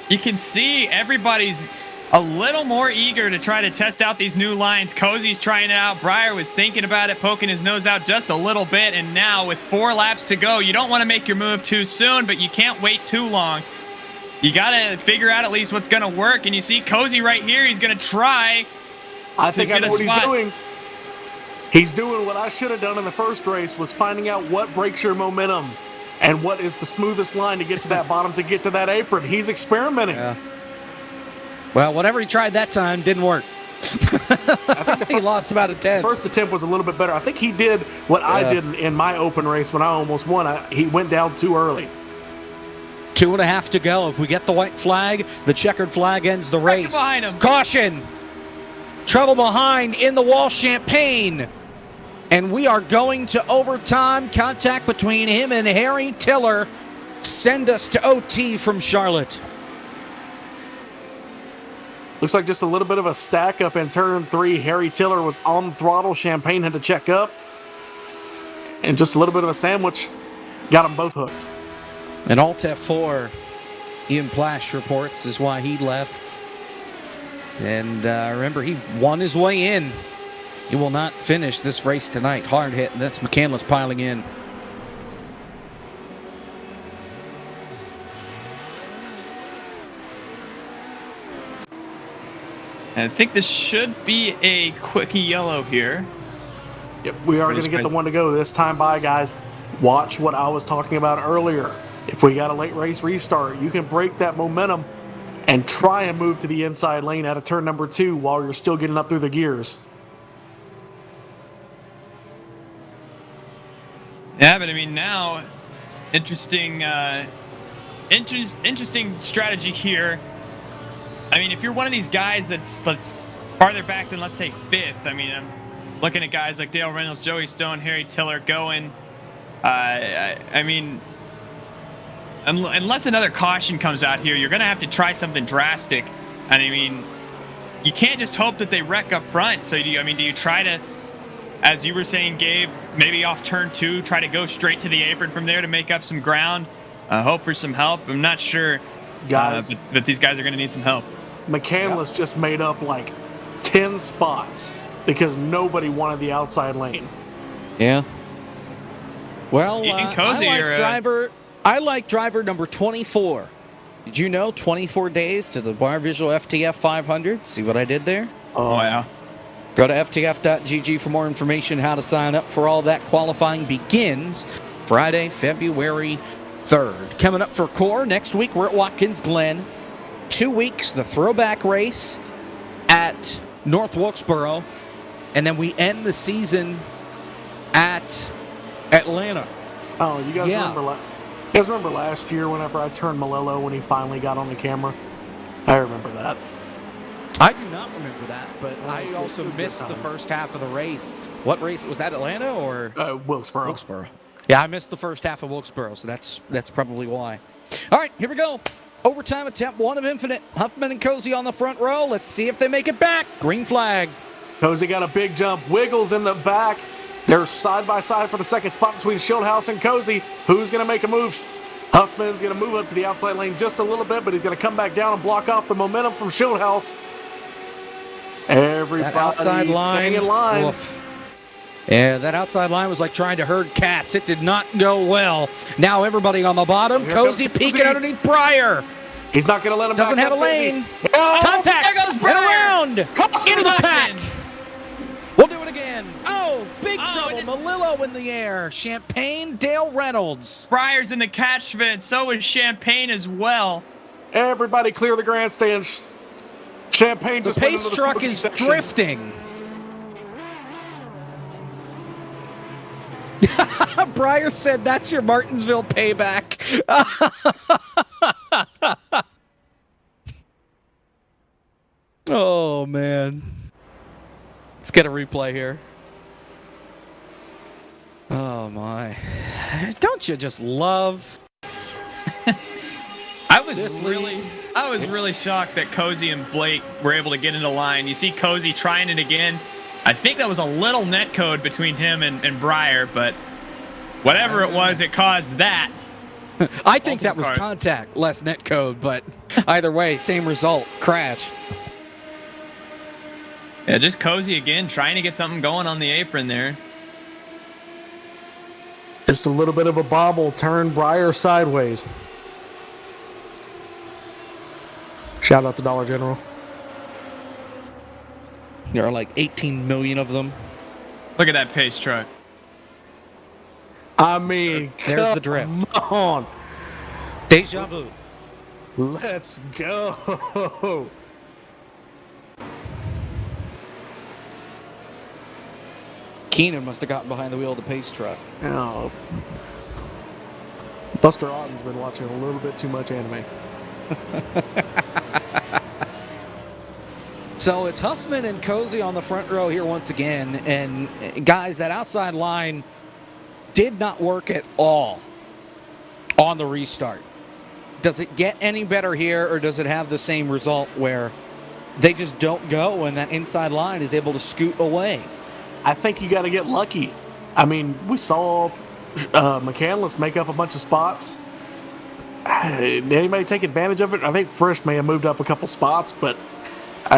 You can see everybody's a little more eager to try to test out these new lines. Cozy's trying it out. Briar was thinking about it, poking his nose out just a little bit. And now with 4 laps to go, you don't want to make your move too soon, but you can't wait too long. You got to figure out at least what's going to work. And you see Cozy right here. He's going to try. I think I know what he's doing. He's doing what I should have done in the first race, was finding out what breaks your momentum and what is the smoothest line to get to that bottom, to get to that apron. He's experimenting. Yeah. Well, whatever he tried that time didn't work. He lost about a 10. First attempt was a little bit better. I think he did what I did in my open race when I almost won. He went down too early. 2.5 to go. If we get the white flag, the checkered flag ends the race. Behind him. Caution! Trouble behind in the wall, Champagne. And we are going to overtime. Contact between him and Harry Tiller. Send us to OT from Charlotte. Looks like just a little bit of a stack up in turn 3. Harry Tiller was on throttle. Champagne had to check up. And just a little bit of a sandwich. Got them both hooked. And Alt F4, Ian Plash reports, is why he left. And remember, he won his way in. He will not finish this race tonight. Hard hit. That's McCandless piling in. And I think this should be a quickie yellow here. Yep, we are going to get the one to go this time by, guys. Watch what I was talking about earlier. If we got a late race restart, you can break that momentum and try and move to the inside lane out of turn number 2 while you're still getting up through the gears. Yeah, but I mean now, interesting strategy here. I mean, if you're one of these guys that's farther back than, let's say, 5th. I mean, I'm looking at guys like Dale Reynolds, Joey Stone, Harry Tiller going. I mean, unless another caution comes out here, you're going to have to try something drastic. And I mean, you can't just hope that they wreck up front. So do you try to, as you were saying, Gabe, maybe off turn 2, try to go straight to the apron from there to make up some ground, hope for some help? I'm not sure, Guys, but these guys are going to need some help. McCandless just made up like 10 spots because nobody wanted the outside lane. Yeah. Well, Cozy, I like driver number 24. Did you know 24 days to the Bar Visual FTF 500? See what I did there? Oh, yeah. Go to ftf.gg for more information how to sign up for all that. Qualifying begins Friday, February 3rd. Coming up for Core, next week we're at Watkins Glen. 2 weeks, the throwback race at North Wilkesboro. And then we end the season at Atlanta. Oh, you guys remember last year whenever I turned Malello when he finally got on the camera? I remember that. I do not remember that, but I also missed the first half of the race. What race? Was that Atlanta or? Wilkesboro. Wilkesboro. Yeah, I missed the first half of Wilkesboro, so that's probably why. All right, here we go. Overtime attempt, 1 of infinite. Huffman and Cozy on the front row. Let's see if they make it back. Green flag. Cozy got a big jump. Wiggles in the back. They're side by side for the second spot between Schildhouse and Cozy. Who's going to make a move? Huffman's going to move up to the outside lane just a little bit, but he's going to come back down and block off the momentum from Schildhouse. Everybody that outside line, staying in line. Woof. Yeah, that outside line was like trying to herd cats. It did not go well. Now everybody on the bottom. Cozy peeking underneath Breyer. He's not going to let him Doesn't back have a up, lane. Oh, Contact. there goes And Breyer. around. Into the pack. We'll do it again. Oh, big trouble. Malillo in the air. Champagne, Dale Reynolds. Breyer's in the catch pit. So is Champagne as well. Everybody clear the grandstand. Champagne The just went pace into the truck smoking is section. drifting. Breyer said, "That's your Martinsville payback." Oh, man. Let's get a replay here. Oh, my. Don't you just love I was this really league? shocked that Cozy and Blake were able to get into line. You see Cozy trying it again. I think that was a little net code between him and Breyer, but whatever it was, it caused that. I think that was contact, less net code, but either way, same result. Crash. Yeah, just Cozy again, trying to get something going on the apron there. Just a little bit of a bobble, turn Breyer sideways. Shout out to Dollar General. There are like 18 million of them. Look at that pace truck. I mean, There's the drift. Come on. Deja vu. Let's go. Keenan must have gotten behind the wheel of the pace truck. Oh. Buster Otten's been watching a little bit too much anime. So it's Huffman and Cozy on the front row here once again. And guys, that outside line did not work at all on the restart. Does it get any better here, or does it have the same result where they just don't go and that inside line is able to scoot away? I think you got to get lucky. I mean, we saw McCandless make up a bunch of spots. Did anybody take advantage of it? I think Frisch may have moved up a couple spots, but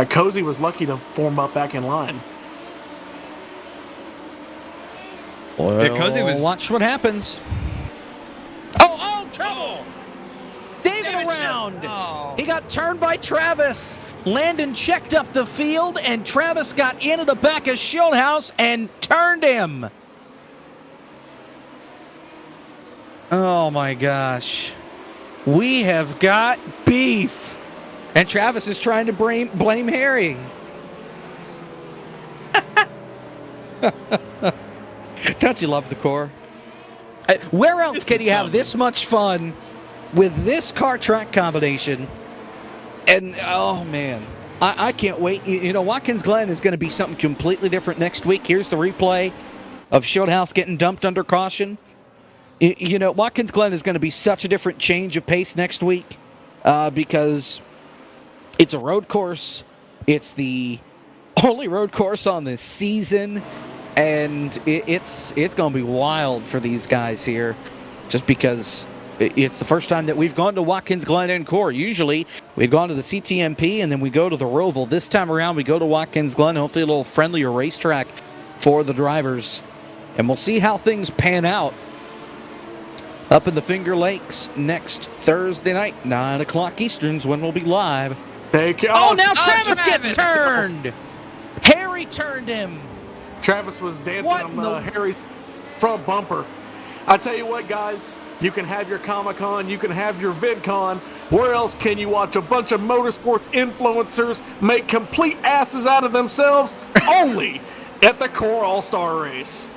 Cozy was lucky to form up back in line. Well, Cozy was... watch what happens. Oh, trouble! David around. Oh. He got turned by Travis. Landon checked up the field, and Travis got into the back of Schildhouse and turned him. Oh my gosh. We have got beef. And Travis is trying to blame Harry. Don't you love the core? Where else can you have this much fun with this car track combination? And oh man, I can't wait. You know, Watkins Glen is going to be something completely different next week. Here's the replay of Shieldhouse getting dumped under caution. You know, Watkins Glen is going to be such a different change of pace next week because it's a road course. It's the only road course on this season, and it's going to be wild for these guys here, just because it's the first time that we've gone to Watkins Glen and Core. Usually, we've gone to the CTMP, and then we go to the Roval. This time around, we go to Watkins Glen, hopefully a little friendlier racetrack for the drivers, and we'll see how things pan out up in the Finger Lakes next Thursday night, 9 o'clock Eastern's when we'll be live. Oh, now Travis gets turned! Harry turned him! Travis was dancing on Harry's front bumper. I tell you what, guys, you can have your Comic-Con, you can have your VidCon. Where else can you watch a bunch of motorsports influencers make complete asses out of themselves? Only at the Core All-Star Race.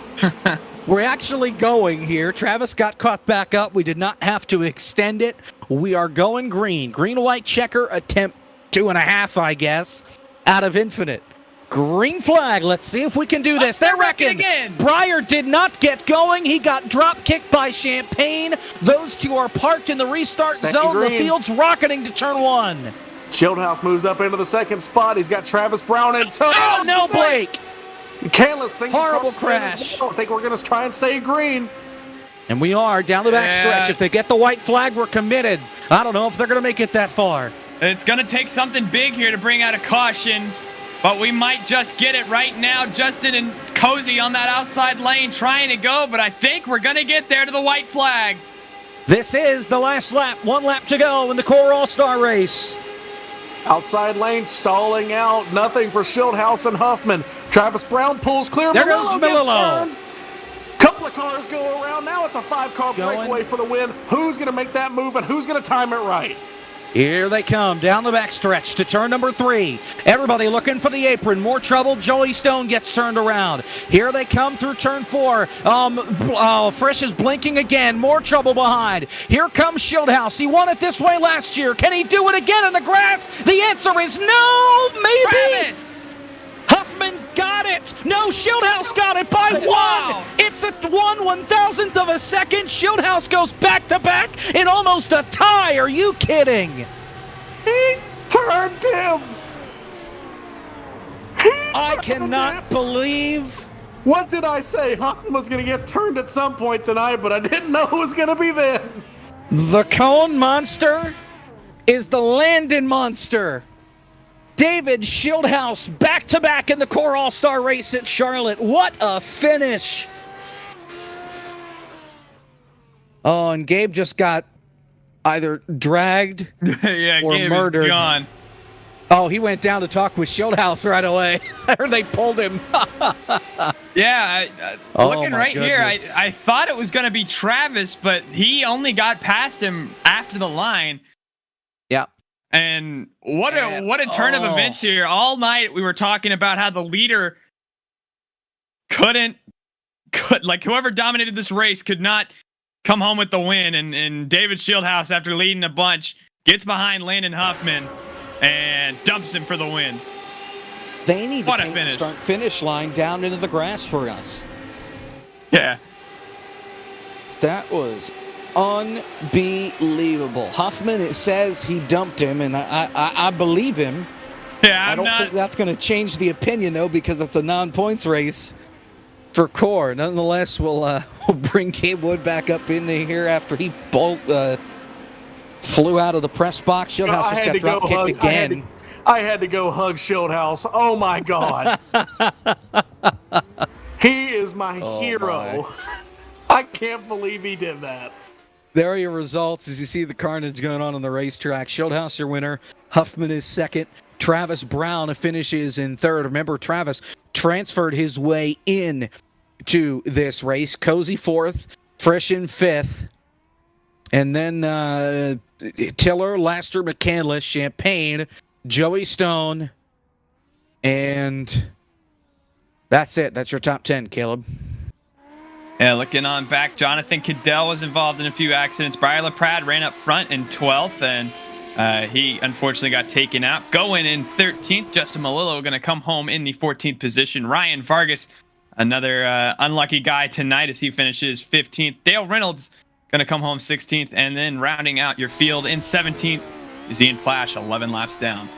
We're actually going here. Travis got caught back up. We did not have to extend it. We are going green. Green-white checker, attempt 2.5, I guess, out of infinite. Green flag. Let's see if we can do this. They're wrecking again. Breyer did not get going. He got drop kicked by Champagne. Those two are parked in the restart zone. Green. The field's rocketing to turn 1. Shieldhouse moves up into the second spot. He's got Travis Brown in tow. Oh, no, Blake. Canless, horrible crash. I think we're going to try and stay green. And we are down the back stretch. If they get the white flag, we're committed. I don't know if they're going to make it that far. It's going to take something big here to bring out a caution, but we might just get it right now. Justin and Cozy on that outside lane trying to go, but I think we're going to get there to the white flag. This is the last lap. 1 lap to go in the Core All-Star race. Outside lane stalling out. Nothing for Shieldhouse and Huffman. Travis Brown pulls clear. There goes Melillo. Couple of cars go around. Now it's a 5-car breakaway for the win. Who's going to make that move and who's going to time it right? Here they come down the backstretch to turn number 3. Everybody looking for the apron. More trouble. Joey Stone gets turned around. Here they come through turn 4. Frisch is blinking again. More trouble behind. Here comes Shieldhouse. He won it this way last year. Can he do it again in the grass? The answer is no. Maybe. Travis. Huffman got it. No, Shieldhouse got it by 1. Wow. It's a 1/1000th of a second. Shieldhouse goes back to back in almost a tie. Are you kidding? He turned him. I cannot believe. What did I say? Huffman was going to get turned at some point tonight, but I didn't know it was going to be then. The Cone Monster is the Landon Monster. David Shieldhouse back-to-back in the Core All-Star race at Charlotte. What a finish. Oh, and Gabe just got either dragged yeah, or Gabe murdered. Is gone. Oh, he went down to talk with Shieldhouse right away. I heard they pulled him. Yeah, looking right goodness. here, I thought it was going to be Travis, but he only got past him after the line. Yeah. And what a turn of events here. All night we were talking about how the leader could like whoever dominated this race could not come home with the win. And David Shieldhouse, after leading a bunch, gets behind Landon Huffman and dumps him for the win. They need What to a paint the finish. start-finish line down into the grass for us. Yeah. That was unbelievable. Huffman, it says he dumped him, and I believe him. Yeah, I don't think that's going to change the opinion, though, because it's a non-points race for Core. Nonetheless, we'll bring Gabe Wood back up in here after he flew out of the press box. Shieldhouse just got drop kicked again. I had to go hug Shieldhouse. Oh my God. He is my hero. My. I can't believe he did that. There are your results as you see the carnage going on the racetrack. Shieldhouse, your winner. Huffman is second. Travis Brown finishes in third. Remember, Travis transferred his way in to this race. Cozy fourth. Frisch in fifth. And then Tiller, Laster, McCandless, Champagne, Joey Stone, and that's it. That's your top 10, Caleb. Yeah, looking on back, Jonathan Cadell was involved in a few accidents. Briar LaPrade ran up front in 12th, and he unfortunately got taken out. Going in 13th, Justin Malillo going to come home in the 14th position. Ryan Vargas, another unlucky guy tonight as he finishes 15th. Dale Reynolds going to come home 16th, and then rounding out your field in 17th is Ian Plash, 11 laps down.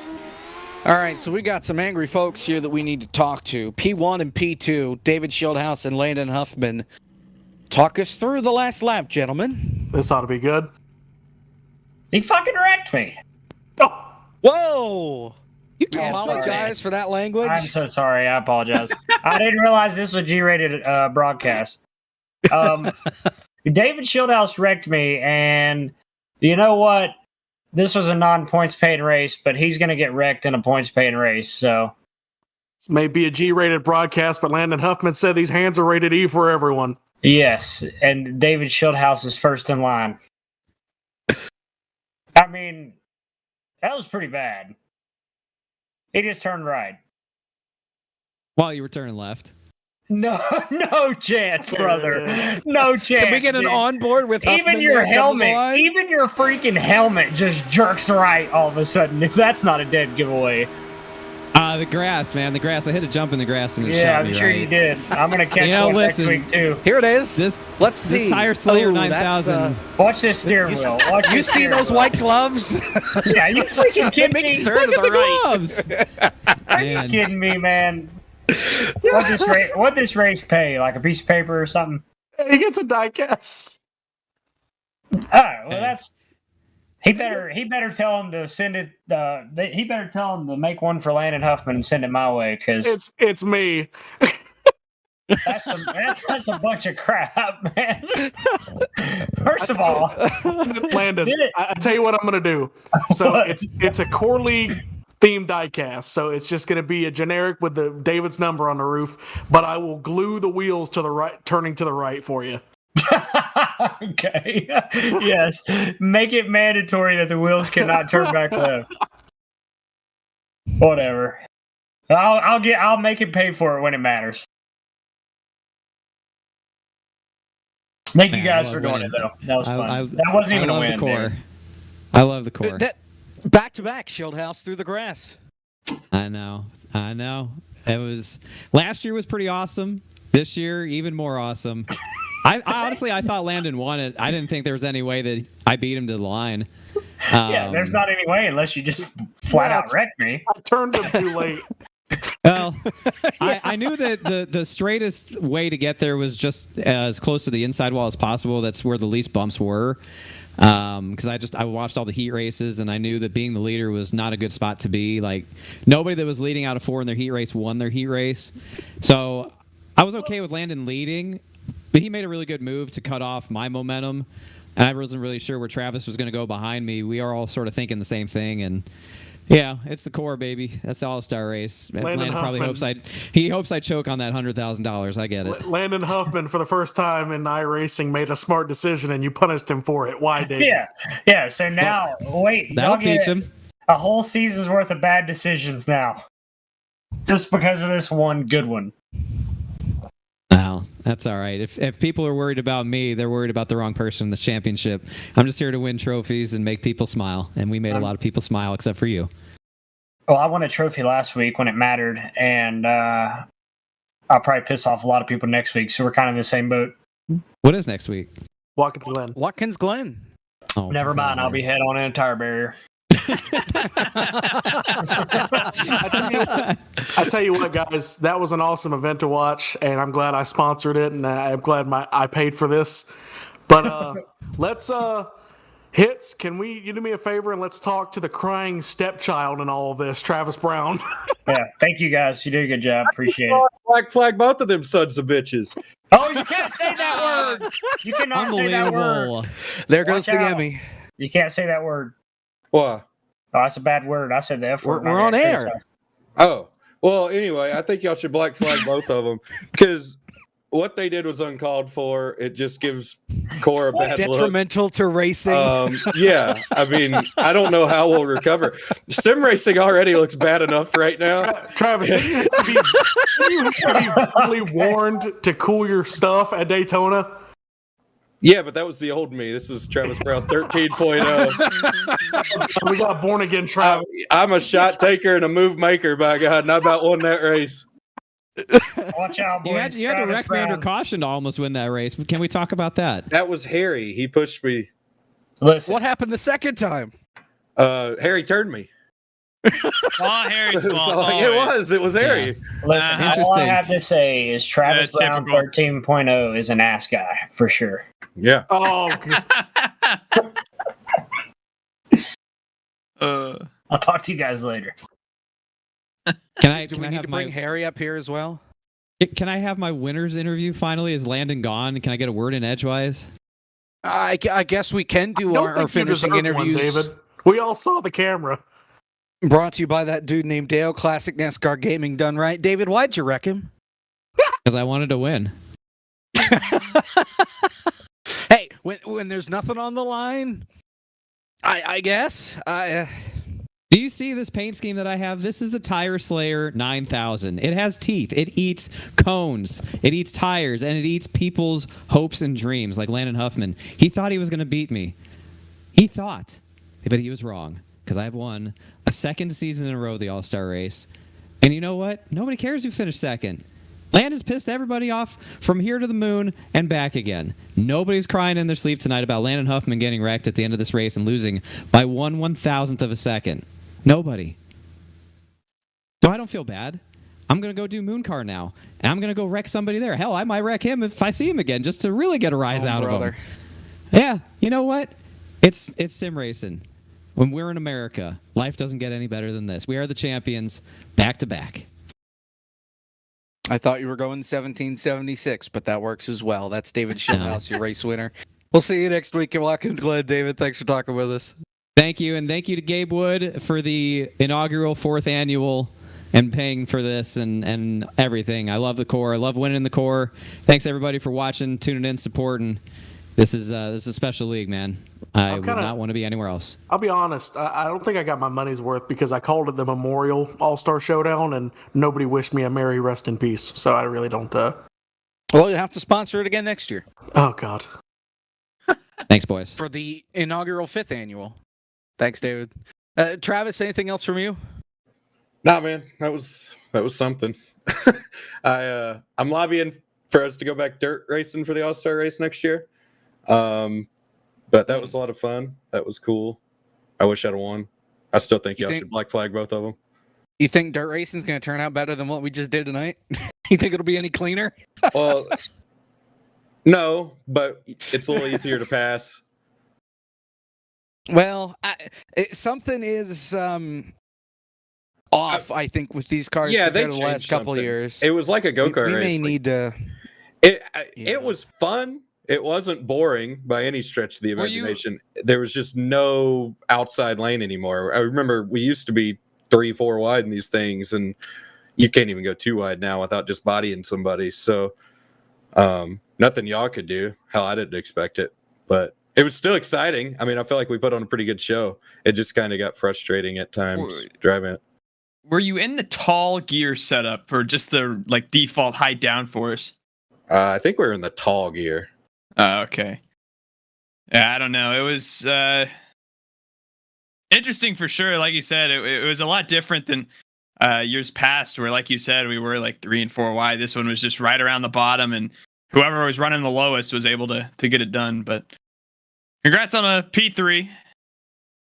All right, so we got some angry folks here that we need to talk to. P1 and P2, David Shieldhouse and Landon Huffman. Talk us through the last lap, gentlemen. This ought to be good. He fucking wrecked me. Oh, Whoa! You can't I'm sorry. apologize for that language. I'm so sorry. I apologize. I didn't realize this was a G-rated broadcast. David Shieldhouse wrecked me, and you know what? This was a non-points paid race, but he's going to get wrecked in a points paid race. So this may be a G-rated broadcast, but Landon Huffman said these hands are rated E for everyone. yes, and David Shieldhouse is first in line. I mean, that was pretty bad. He just turned right. While you were turning left. No chance, brother. No chance. Can we get an dude. onboard with Huffman Even your there, come to the helmet, line? even your freaking helmet just jerks right all of a sudden. If that's not a dead giveaway. The grass, man. The grass. I hit a jump in the grass and it Yeah, shot I'm me sure right. you did. I'm gonna catch You know, one listen. next week too. Here it is. Let's see. This Tire Slayer Oh, 9000. Watch this steering wheel. Watch You this see steering those wheel. white gloves? Yeah, you freaking They kidding make me? you turn to Look at the the right. gloves. Are you Man. kidding me, man? What this race pay? Like a piece of paper or something? He gets a diecast. Oh, well, that's. He better tell him to send it. He better tell him to make one for Landon Huffman and send it my way, because It's me. that's a bunch of crap, man. First of all, Landon, Did it. I tell you what I'm gonna do. So What? it's a core league themed diecast. So it's just gonna be a generic with the David's number on the roof, but I will glue the wheels to the right, turning to the right for you. okay, yes, make it mandatory that the wheels cannot turn back left. Whatever. I'll make it pay for it when it matters. Thank you Man, guys I for love doing winning. it though. That was fun. I That wasn't even I a love win. the core. dude. I love the core. Back to back, Shieldhouse through the grass. I know. It was last year was pretty awesome. This year, even more awesome. I honestly thought Landon won it. I didn't think there was any way that I beat him to the line. Yeah, there's not any way unless you just flat out wreck me. I turned him too late. Well, I knew that the straightest way to get there was just as close to the inside wall as possible. That's where the least bumps were. Because I watched all the heat races and I knew that being the leader was not a good spot to be. Like nobody that was leading out of 4 in their heat race won their heat race. So I was okay with Landon leading, but he made a really good move to cut off my momentum. And I wasn't really sure where Travis was going to go behind me. We are all sort of thinking the same thing. And yeah, it's the core, baby. That's the all-star race. Landon probably hopes I choke on that $100,000. I get it. Landon Huffman, for the first time in iRacing, made a smart decision, and you punished him for it. Why, Dave? Yeah. So now, wait. That'll y'all get teach him. a whole season's worth of bad decisions now, just because of this one good one. No, that's all right. If people are worried about me, they're worried about the wrong person in the championship. I'm just here to win trophies and make people smile, and we made a lot of people smile except for you. Well, I won a trophy last week when it mattered, and I'll probably piss off a lot of people next week. So we're kind of in the same boat. What is next week? Watkins Glen. Watkins Glen. Oh, Never mind. I'll be head on an tire barrier. I tell you what, guys, that was an awesome event to watch, and I'm glad I sponsored it, and I'm glad I paid for this. But let's hits. Can you do me a favor and let's talk to the crying stepchild in all of this, Travis Brown. Yeah, thank you guys. You did a good job. Appreciate it. Black flag both of them sons of bitches. Oh, you can't say that word. You cannot say that word. Unbelievable. There goes Watch the out. Emmy. You can't say that word. Why? Oh, that's a bad word. I said the F word. We're on air. Oh, well, anyway, I think y'all should black flag both of them because what they did was uncalled for. It just gives Core a bad look. Detrimental to racing. Yeah, I mean, I don't know how we'll recover. Sim racing already looks bad enough right now. Travis, didn't you have to be really warned to cool your stuff at Daytona? Yeah, but that was the old me. This is Travis Brown 13.0. We got born again Travis. I'm a shot taker and a move maker, by God, and I about won that race. Watch out, boys. You had to wreck me under caution to almost win that race. Can we talk about that? That was Harry. He pushed me. Listen, What happened the second time? Harry turned me. Oh, Harry's fault. It was Harry. listen. All I Interesting. have to say is Travis Yeah, Brown typical. 13.0 is an ass guy for sure. Yeah. Oh, I'll talk to you guys later. Can I? Do Can we I need have to bring my? Harry up here as well? Can I have my winners interview finally? Is Landon gone? Can I get a word in edgewise? I guess we can do don't our think you finishing deserve one, interviews. David. We all saw the camera. Brought to you by that dude named Dale. Classic NASCAR Gaming done right. David, why'd you wreck him? Because I wanted to win. Hey, when there's nothing on the line, I guess. Do you see this paint scheme that I have? This is the Tire Slayer 9000. It has teeth. It eats cones. It eats tires, and it eats people's hopes and dreams, like Landon Huffman. He thought he was going to beat me. He thought, but he was wrong, because I've won a second season in a row the All-Star race. And you know what? Nobody cares who finished second. Landon's pissed everybody off from here to the moon and back again. Nobody's crying in their sleep tonight about Landon Huffman getting wrecked at the end of this race and losing by 1/1000th of a second. Nobody. So I don't feel bad. I'm going to go do Mooncar now, and I'm going to go wreck somebody there. Hell, I might wreck him if I see him again, just to really get a rise out of him. Yeah, you know what? It's sim racing. When we're in America, life doesn't get any better than this. We are the champions, back to back. I thought you were going 1776, but that works as well. That's David Schillhouse, your race winner. We'll see you next week in Watkins Glen, David. Thanks for talking with us. Thank you, and thank you to Gabe Wood for the inaugural 4th annual and paying for this and everything. I love the core. I love winning the core. Thanks everybody for watching, tuning in, supporting. This is a special league, man. I would not want to be anywhere else. I'll be honest. I don't think I got my money's worth because I called it the Memorial All-Star Showdown, and nobody wished me a merry rest in peace. So I really don't. Well, you have to sponsor it again next year. Oh God. Thanks, boys. For the inaugural 5th annual. Thanks, David. Travis, anything else from you? Nah, man, that was something. I'm lobbying for us to go back dirt racing for the All-Star race next year. But that was a lot of fun. That was cool. I wish I'd have won. I still think y'all should black flag both of them. You think dirt racing's going to turn out better than what we just did tonight? You think it'll be any cleaner? Well, no, but it's a little easier to pass. Well, something is off, I think, with these cars Yeah, they compared to the last changed couple something. years. It was like a go-kart We race. may need to... It was fun. It wasn't boring by any stretch of the imagination. There was just no outside lane anymore. I remember we used to be 3-4 wide in these things, and you can't even go 2 wide now without just bodying somebody. So nothing y'all could do. Hell, I didn't expect it, but it was still exciting. I mean, I feel like we put on a pretty good show. It just kind of got frustrating at times driving it. Were you in the tall gear setup or just the default high downforce? I think we were in the tall gear. Okay. Yeah, I don't know. It was interesting for sure. Like you said, it was a lot different than years past where, like you said, we were like 3 and 4 wide. This one was just right around the bottom, and whoever was running the lowest was able to get it done. But congrats on a P3.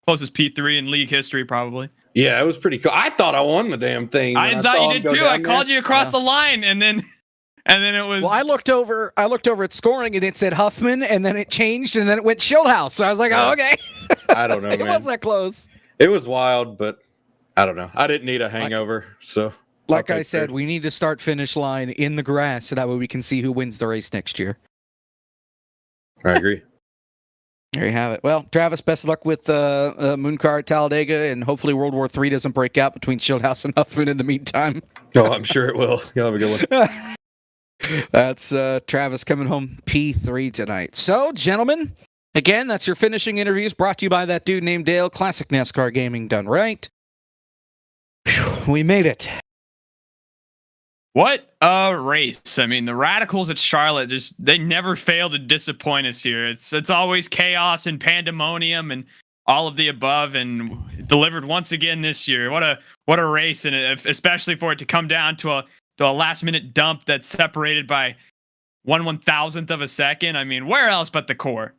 Closest P3 in league history, probably. Yeah, it was pretty cool. I thought I won the damn thing. I thought you did too. I called you across the line, and then it was. Well, I looked over at scoring, and it said Huffman, and then it changed, and then it went Schildhouse. So I was like, oh, okay. I don't know, It man. was that close. It was wild, but I don't know. I didn't need a hangover, so. Like I said, we need to start finish line in the grass so that way we can see who wins the race next year. I agree. There you have it. Well, Travis, best of luck with Mooncar at Talladega, and hopefully World War III doesn't break out between Schildhouse and Huffman in the meantime. Oh, I'm sure it will. You'll have a good one. That's Travis coming home P3 tonight. So, gentlemen, again, that's your finishing interviews brought to you by that dude named Dale. Classic NASCAR gaming done right. Whew, we made it. What a race. I mean, the Radicals at Charlotte they never fail to disappoint us here. It's always chaos and pandemonium and all of the above, and delivered once again this year. What a race, and especially for it to come down to a last minute dump that's separated by 1/1000th of a second. I mean, where else but the core?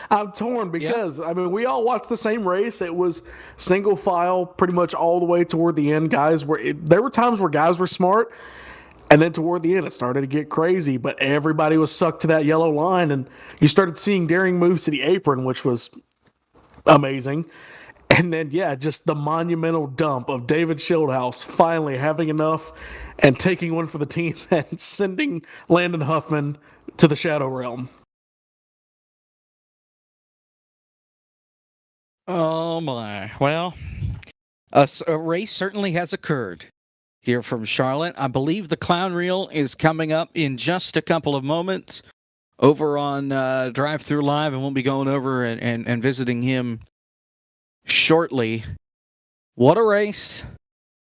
I'm torn because I mean we all watched the same race. It was single file pretty much all the way toward the end. There were times where guys were smart, and then toward the end it started to get crazy. But everybody was sucked to that yellow line, and you started seeing daring moves to the apron, which was amazing. And then just the monumental dump of David Schildhouse finally having enough and taking one for the team and sending Landon Huffman to the Shadow Realm. Oh, my. Well, a race certainly has occurred here from Charlotte. I believe the clown reel is coming up in just a couple of moments over on Drive Through Live, and we'll be going over and visiting him shortly. What a race.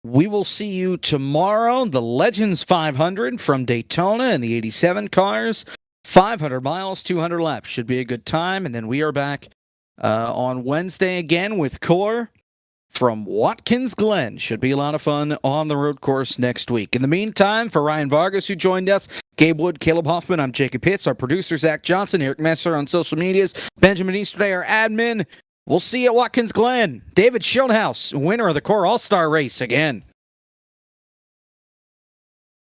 We will see you tomorrow. The Legends 500 from Daytona and the 87 cars. 500 miles, 200 laps. Should be a good time. And then we are back on Wednesday again with Core from Watkins Glen. Should be a lot of fun on the road course next week. In the meantime, for Ryan Vargas, who joined us, Gabe Wood, Caleb Hoffman, I'm Jacob Pitts, our producer, Zach Johnson, Eric Messer on social medias, Benjamin Easterday, our admin. We'll see you at Watkins Glen. David Schildhouse, winner of the Core All-Star race again.